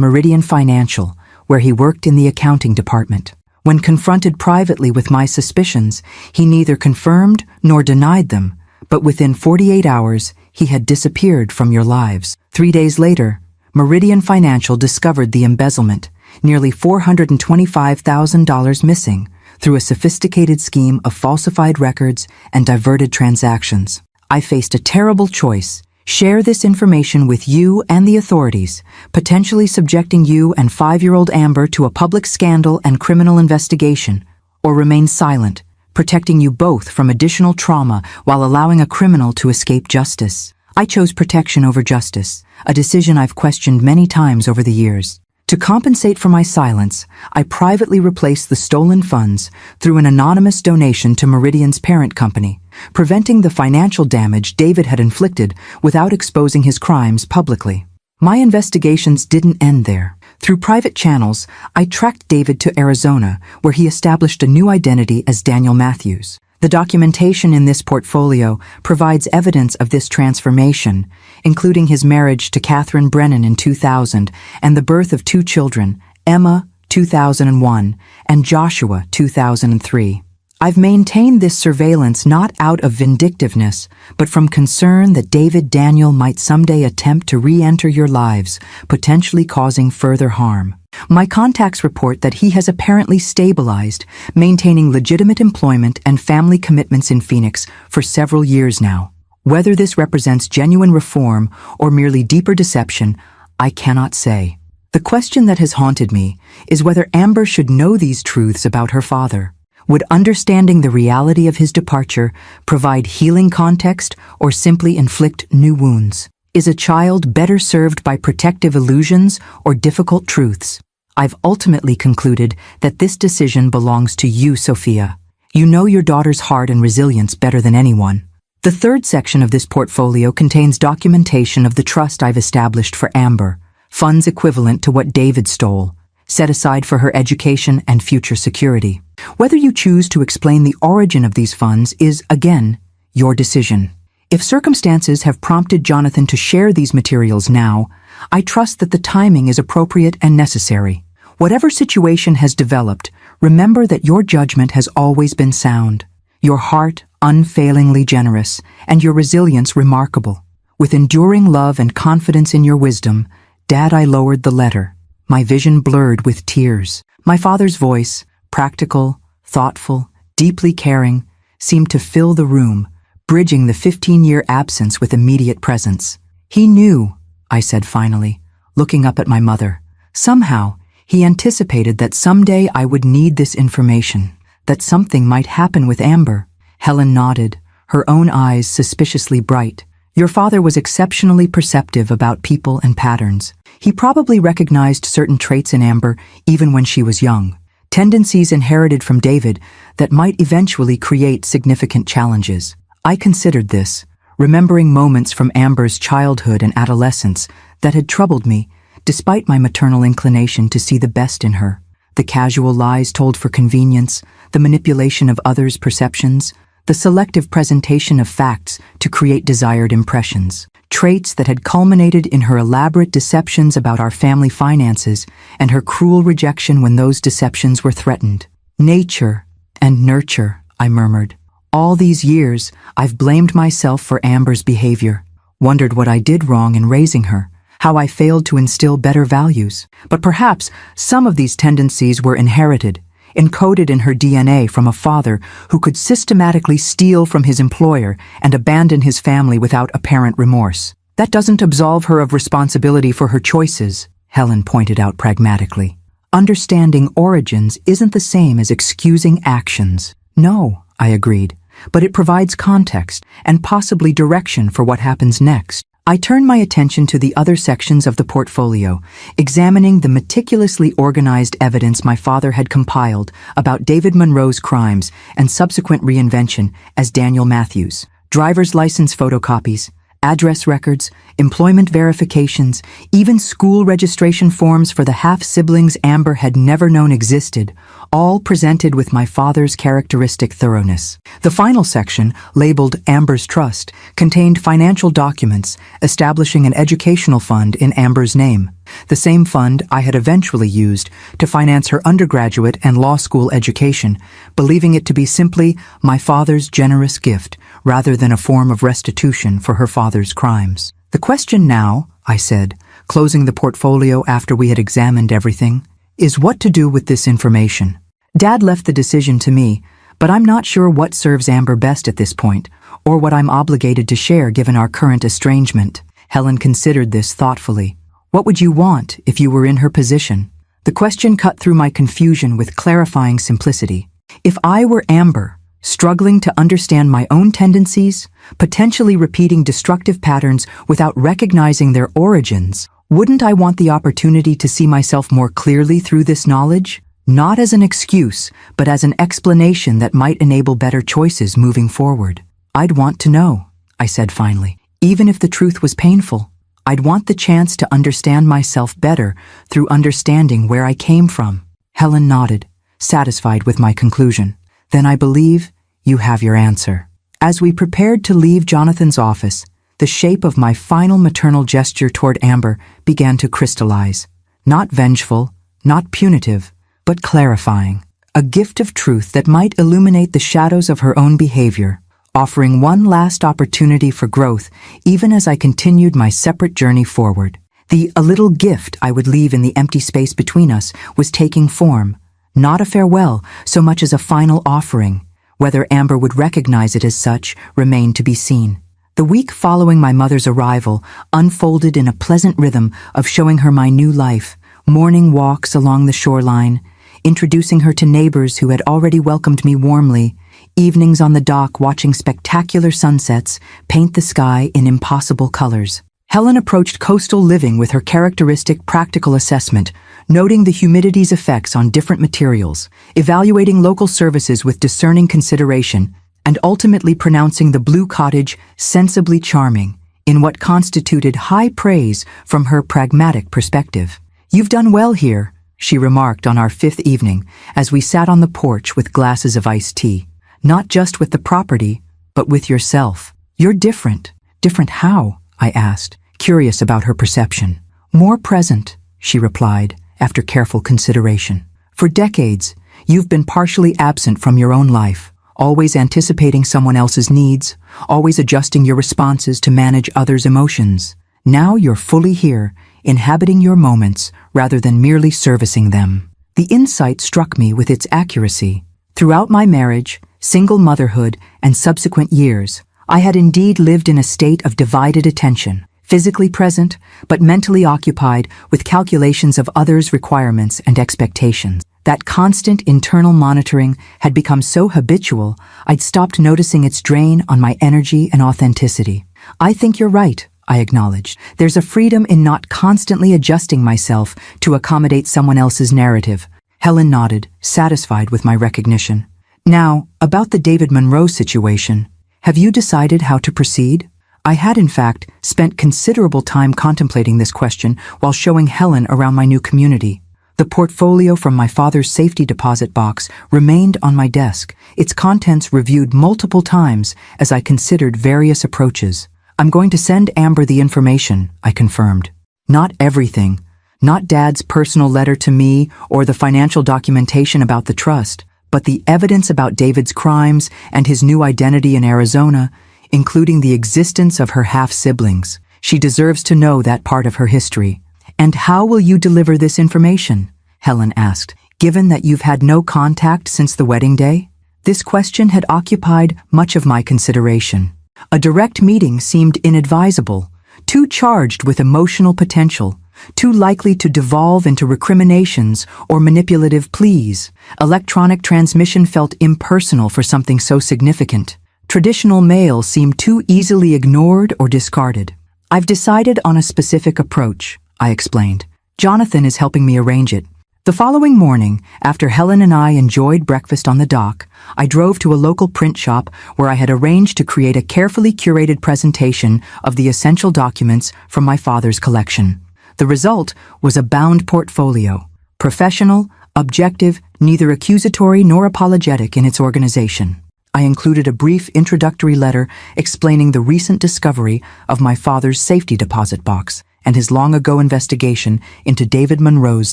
Meridian Financial, where he worked in the accounting department. When confronted privately with my suspicions, he neither confirmed nor denied them, but within 48 hours, he had disappeared from your lives. 3 days later, Meridian Financial discovered the embezzlement, nearly $425,000 missing, through a sophisticated scheme of falsified records and diverted transactions. I faced a terrible choice: share this information with you and the authorities, potentially subjecting you and 5-year-old Amber to a public scandal and criminal investigation, or remain silent, protecting you both from additional trauma while allowing a criminal to escape justice. I chose protection over justice, a decision I've questioned many times over the years. To compensate for my silence, I privately replaced the stolen funds through an anonymous donation to Meridian's parent company, preventing the financial damage David had inflicted without exposing his crimes publicly. My investigations didn't end there. Through private channels, I tracked David to Arizona, where he established a new identity as Daniel Matthews. The documentation in this portfolio provides evidence of this transformation, including his marriage to Catherine Brennan in 2000 and the birth of 2 children, Emma, 2001, and Joshua, 2003. I've maintained this surveillance not out of vindictiveness, but from concern that David Daniel might someday attempt to re-enter your lives, potentially causing further harm. My contacts report that he has apparently stabilized, maintaining legitimate employment and family commitments in Phoenix for several years now. Whether this represents genuine reform or merely deeper deception, I cannot say. The question that has haunted me is whether Amber should know these truths about her father. Would understanding the reality of his departure provide healing context or simply inflict new wounds? Is a child better served by protective illusions or difficult truths? I've ultimately concluded that this decision belongs to you, Sophia. You know your daughter's heart and resilience better than anyone. The third section of this portfolio contains documentation of the trust I've established for Amber, funds equivalent to what David stole, set aside for her education and future security. Whether you choose to explain the origin of these funds is, again, your decision. If circumstances have prompted Jonathan to share these materials now, I trust that the timing is appropriate and necessary. Whatever situation has developed, remember that your judgment has always been sound, your heart unfailingly generous, and your resilience remarkable. With enduring love and confidence in your wisdom, Dad, I lowered the letter, my vision blurred with tears. My father's voice, practical, thoughtful, deeply caring, seemed to fill the room, bridging the 15-year absence with immediate presence. He knew, I said finally, looking up at my mother. Somehow, he anticipated that someday I would need this information, that something might happen with Amber. Helen nodded, her own eyes suspiciously bright. Your father was exceptionally perceptive about people and patterns. He probably recognized certain traits in Amber even when she was young. tendencies inherited from David that might eventually create significant challenges. I considered this, remembering moments from Amber's childhood and adolescence that had troubled me, despite my maternal inclination to see the best in her. The casual lies told for convenience, the manipulation of others' perceptions, the selective presentation of facts to create desired impressions. Traits that had culminated in her elaborate deceptions about our family finances and her cruel rejection when those deceptions were threatened. Nature and nurture, I murmured. All these years, I've blamed myself for Amber's behavior, wondered what I did wrong in raising her, how I failed to instill better values. But perhaps some of these tendencies were inherited, encoded in her DNA from a father who could systematically steal from his employer and abandon his family without apparent remorse. That doesn't absolve her of responsibility for her choices, Helen pointed out pragmatically. Understanding origins isn't the same as excusing actions. No, I agreed, but it provides context and possibly direction for what happens next. I turned my attention to the other sections of the portfolio, examining the meticulously organized evidence my father had compiled about David Monroe's crimes and subsequent reinvention as Daniel Matthews. Driver's license photocopies, address records, employment verifications, even school registration forms for the half-siblings Amber had never known existed, all presented with my father's characteristic thoroughness. The final section, labeled Amber's Trust, contained financial documents establishing an educational fund in Amber's name, the same fund I had eventually used to finance her undergraduate and law school education, believing it to be simply my father's generous gift rather than a form of restitution for her father's crimes. The question now, I said, closing the portfolio after we had examined everything, is what to do with this information. Dad left the decision to me, but I'm not sure what serves Amber best at this point, or what I'm obligated to share given our current estrangement. Helen considered this thoughtfully. What would you want if you were in her position? The question cut through my confusion with clarifying simplicity. If I were Amber, struggling to understand my own tendencies, potentially repeating destructive patterns without recognizing their origins, wouldn't I want the opportunity to see myself more clearly through this knowledge? Not as an excuse, but as an explanation that might enable better choices moving forward. I'd want to know, I said finally. Even if the truth was painful, I'd want the chance to understand myself better through understanding where I came from. Helen nodded, satisfied with my conclusion. Then I believe you have your answer. As we prepared to leave Jonathan's office, the shape of my final maternal gesture toward Amber began to crystallize. Not vengeful, not punitive, but clarifying. A gift of truth that might illuminate the shadows of her own behavior, offering one last opportunity for growth even as I continued my separate journey forward. A little gift I would leave in the empty space between us was taking form, not a farewell so much as a final offering. Whether Amber would recognize it as such remained to be seen. The week following my mother's arrival unfolded in a pleasant rhythm of showing her my new life, morning walks along the shoreline, introducing her to neighbors who had already welcomed me warmly, evenings on the dock watching spectacular sunsets paint the sky in impossible colors. Helen approached coastal living with her characteristic practical assessment, noting the humidity's effects on different materials, evaluating local services with discerning consideration, and ultimately pronouncing the Blue Cottage sensibly charming, in what constituted high praise from her pragmatic perspective. "You've done well here," she remarked on our fifth evening as we sat on the porch with glasses of iced tea. "Not just with the property, but with yourself. You're different." "Different how?" I asked, curious about her perception. "More present," she replied, after careful consideration. "For decades, you've been partially absent from your own life, always anticipating someone else's needs, always adjusting your responses to manage others' emotions. Now you're fully here, inhabiting your moments rather than merely servicing them." The insight struck me with its accuracy. Throughout my marriage, single motherhood, and subsequent years, I had indeed lived in a state of divided attention, physically present, but mentally occupied with calculations of others' requirements and expectations. That constant internal monitoring had become so habitual, I'd stopped noticing its drain on my energy and authenticity. "I think you're right," I acknowledged. "There's a freedom in not constantly adjusting myself to accommodate someone else's narrative." Helen nodded, satisfied with my recognition. Now, about the David Monroe situation. Have you decided how to proceed? I had, in fact, spent considerable time contemplating this question while showing Helen around my new community. The portfolio from my father's safety deposit box remained on my desk, its contents reviewed multiple times as I considered various approaches. I'm going to send Amber the information, I confirmed. Not everything. Not Dad's personal letter to me or the financial documentation about the trust, but the evidence about David's crimes and his new identity in Arizona, including the existence of her half-siblings. She deserves to know that part of her history. And how will you deliver this information? Helen asked, given that you've had no contact since the wedding day? This question had occupied much of my consideration. A direct meeting seemed inadvisable, too charged with emotional potential, too likely to devolve into recriminations or manipulative pleas. Electronic transmission felt impersonal for something so significant. Traditional mail seemed too easily ignored or discarded. I've decided on a specific approach, I explained. Jonathan is helping me arrange it. The following morning, after Helen and I enjoyed breakfast on the dock, I drove to a local print shop where I had arranged to create a carefully curated presentation of the essential documents from my father's collection. The result was a bound portfolio, professional, objective, neither accusatory nor apologetic in its organization. I included a brief introductory letter explaining the recent discovery of my father's safety deposit box and his long-ago investigation into David Monroe's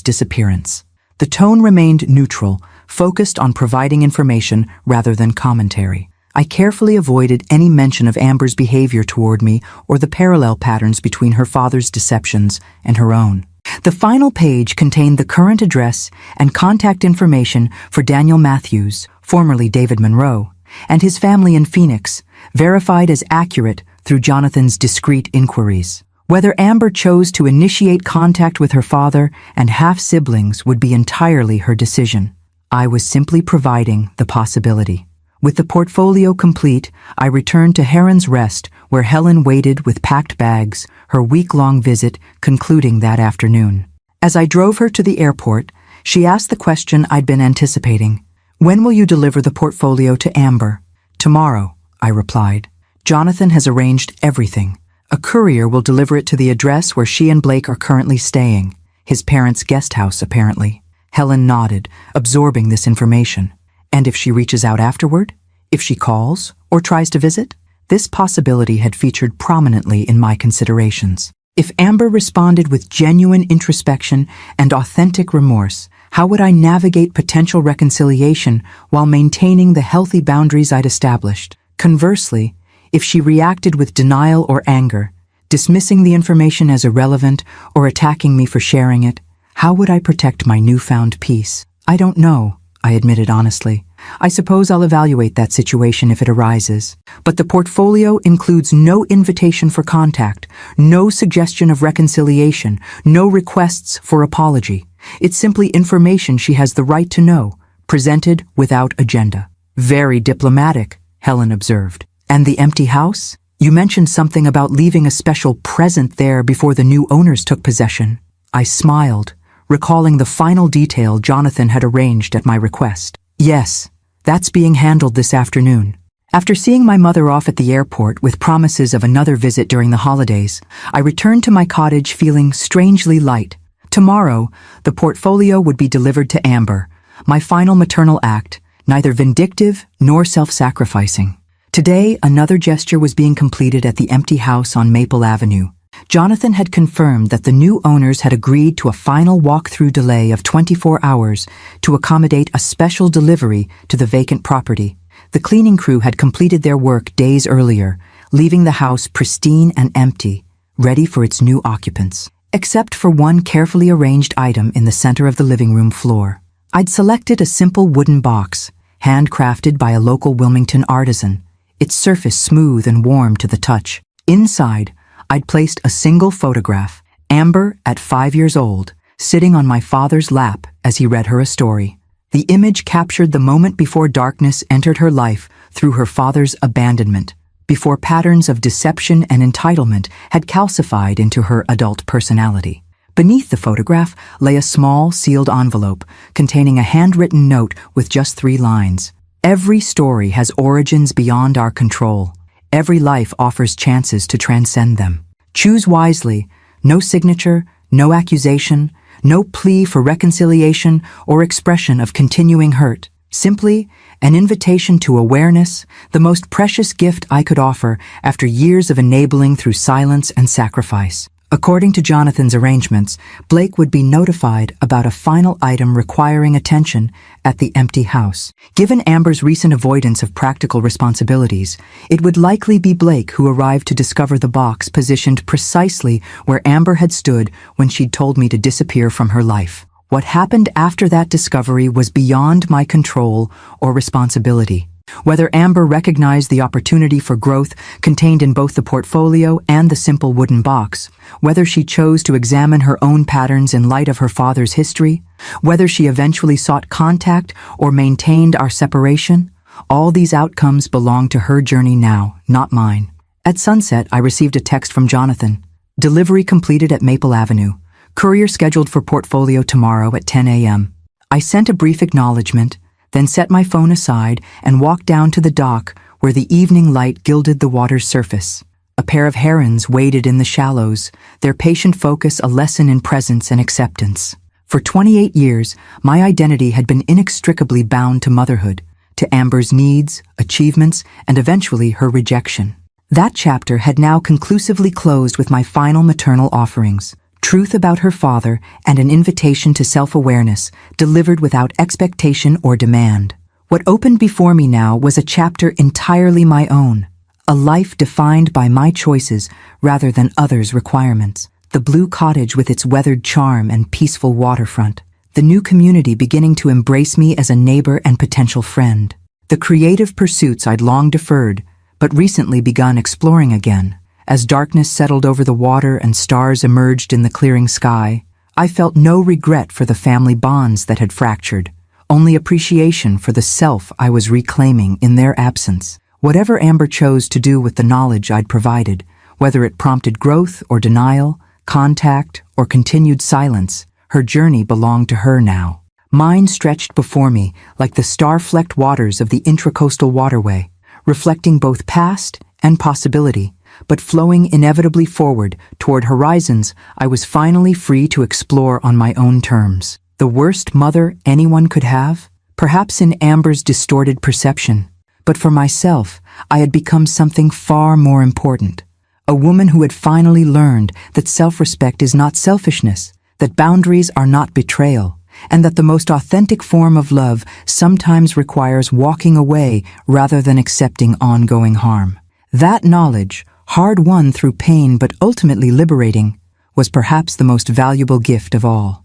disappearance. The tone remained neutral, focused on providing information rather than commentary. I carefully avoided any mention of Amber's behavior toward me or the parallel patterns between her father's deceptions and her own. The final page contained the current address and contact information for Daniel Matthews, formerly David Monroe, and his family in Phoenix, verified as accurate through Jonathan's discreet inquiries. Whether Amber chose to initiate contact with her father and half-siblings would be entirely her decision. I was simply providing the possibility. With the portfolio complete, I returned to Heron's Rest, where Helen waited with packed bags, her week-long visit concluding that afternoon. As I drove her to the airport, she asked the question I'd been anticipating. When will you deliver the portfolio to Amber? Tomorrow, I replied. Jonathan has arranged everything. A courier will deliver it to the address where she and Blake are currently staying, his parents' guest house, apparently. Helen nodded, absorbing this information. And if she reaches out afterward? If she calls or tries to visit? This possibility had featured prominently in my considerations. If Amber responded with genuine introspection and authentic remorse, how would I navigate potential reconciliation while maintaining the healthy boundaries I'd established? Conversely, if she reacted with denial or anger, dismissing the information as irrelevant or attacking me for sharing it, how would I protect my newfound peace? I don't know, I admitted honestly. I suppose I'll evaluate that situation if it arises. But the portfolio includes no invitation for contact, no suggestion of reconciliation, no requests for apology. It's simply information she has the right to know, presented without agenda. Very diplomatic, Helen observed. And the empty house? You mentioned something about leaving a special present there before the new owners took possession. I smiled, recalling the final detail Jonathan had arranged at my request. Yes, that's being handled this afternoon. After seeing my mother off at the airport with promises of another visit during the holidays, I returned to my cottage feeling strangely light. Tomorrow, the portfolio would be delivered to Amber, my final maternal act, neither vindictive nor self-sacrificing. Today, another gesture was being completed at the empty house on Maple Avenue. Jonathan had confirmed that the new owners had agreed to a final walk-through delay of 24 hours to accommodate a special delivery to the vacant property. The cleaning crew had completed their work days earlier, leaving the house pristine and empty, ready for its new occupants. Except for one carefully arranged item in the center of the living room floor. I'd selected a simple wooden box, handcrafted by a local Wilmington artisan, its surface smooth and warm to the touch. Inside, I'd placed a single photograph, Amber at 5 years old, sitting on my father's lap as he read her a story. The image captured the moment before darkness entered her life through her father's abandonment, before patterns of deception and entitlement had calcified into her adult personality. Beneath the photograph lay a small, sealed envelope containing a handwritten note with just 3 lines. Every story has origins beyond our control. Every life offers chances to transcend them. Choose wisely. No signature, no accusation, no plea for reconciliation or expression of continuing hurt. Simply an invitation to awareness, the most precious gift I could offer after years of enabling through silence and sacrifice. According to Jonathan's arrangements, Blake would be notified about a final item requiring attention at the empty house. Given Amber's recent avoidance of practical responsibilities, it would likely be Blake who arrived to discover the box positioned precisely where Amber had stood when she'd told me to disappear from her life. What happened after that discovery was beyond my control or responsibility. Whether Amber recognized the opportunity for growth contained in both the portfolio and the simple wooden box, whether she chose to examine her own patterns in light of her father's history, whether she eventually sought contact or maintained our separation, all these outcomes belong to her journey now, not mine. At sunset, I received a text from Jonathan. Delivery completed at Maple Avenue. Courier scheduled for portfolio tomorrow at 10 a.m. I sent a brief acknowledgement, then set my phone aside and walked down to the dock where the evening light gilded the water's surface. A pair of herons waded in the shallows, their patient focus a lesson in presence and acceptance. For 28 years, my identity had been inextricably bound to motherhood, to Amber's needs, achievements, and eventually her rejection. That chapter had now conclusively closed with my final maternal offerings. Truth about her father, and an invitation to self-awareness, delivered without expectation or demand. What opened before me now was a chapter entirely my own, a life defined by my choices rather than others' requirements. The blue cottage with its weathered charm and peaceful waterfront. The new community beginning to embrace me as a neighbor and potential friend. The creative pursuits I'd long deferred, but recently begun exploring again. As darkness settled over the water and stars emerged in the clearing sky, I felt no regret for the family bonds that had fractured, only appreciation for the self I was reclaiming in their absence. Whatever Amber chose to do with the knowledge I'd provided, whether it prompted growth or denial, contact or continued silence, her journey belonged to her now. Mine stretched before me like the star-flecked waters of the Intracoastal Waterway, reflecting both past and possibility, but flowing inevitably forward toward horizons I was finally free to explore on my own terms. The worst mother anyone could have? Perhaps in Amber's distorted perception. But for myself, I had become something far more important. A woman who had finally learned that self-respect is not selfishness, that boundaries are not betrayal, and that the most authentic form of love sometimes requires walking away rather than accepting ongoing harm. That knowledge, hard won through pain but ultimately liberating, was perhaps the most valuable gift of all.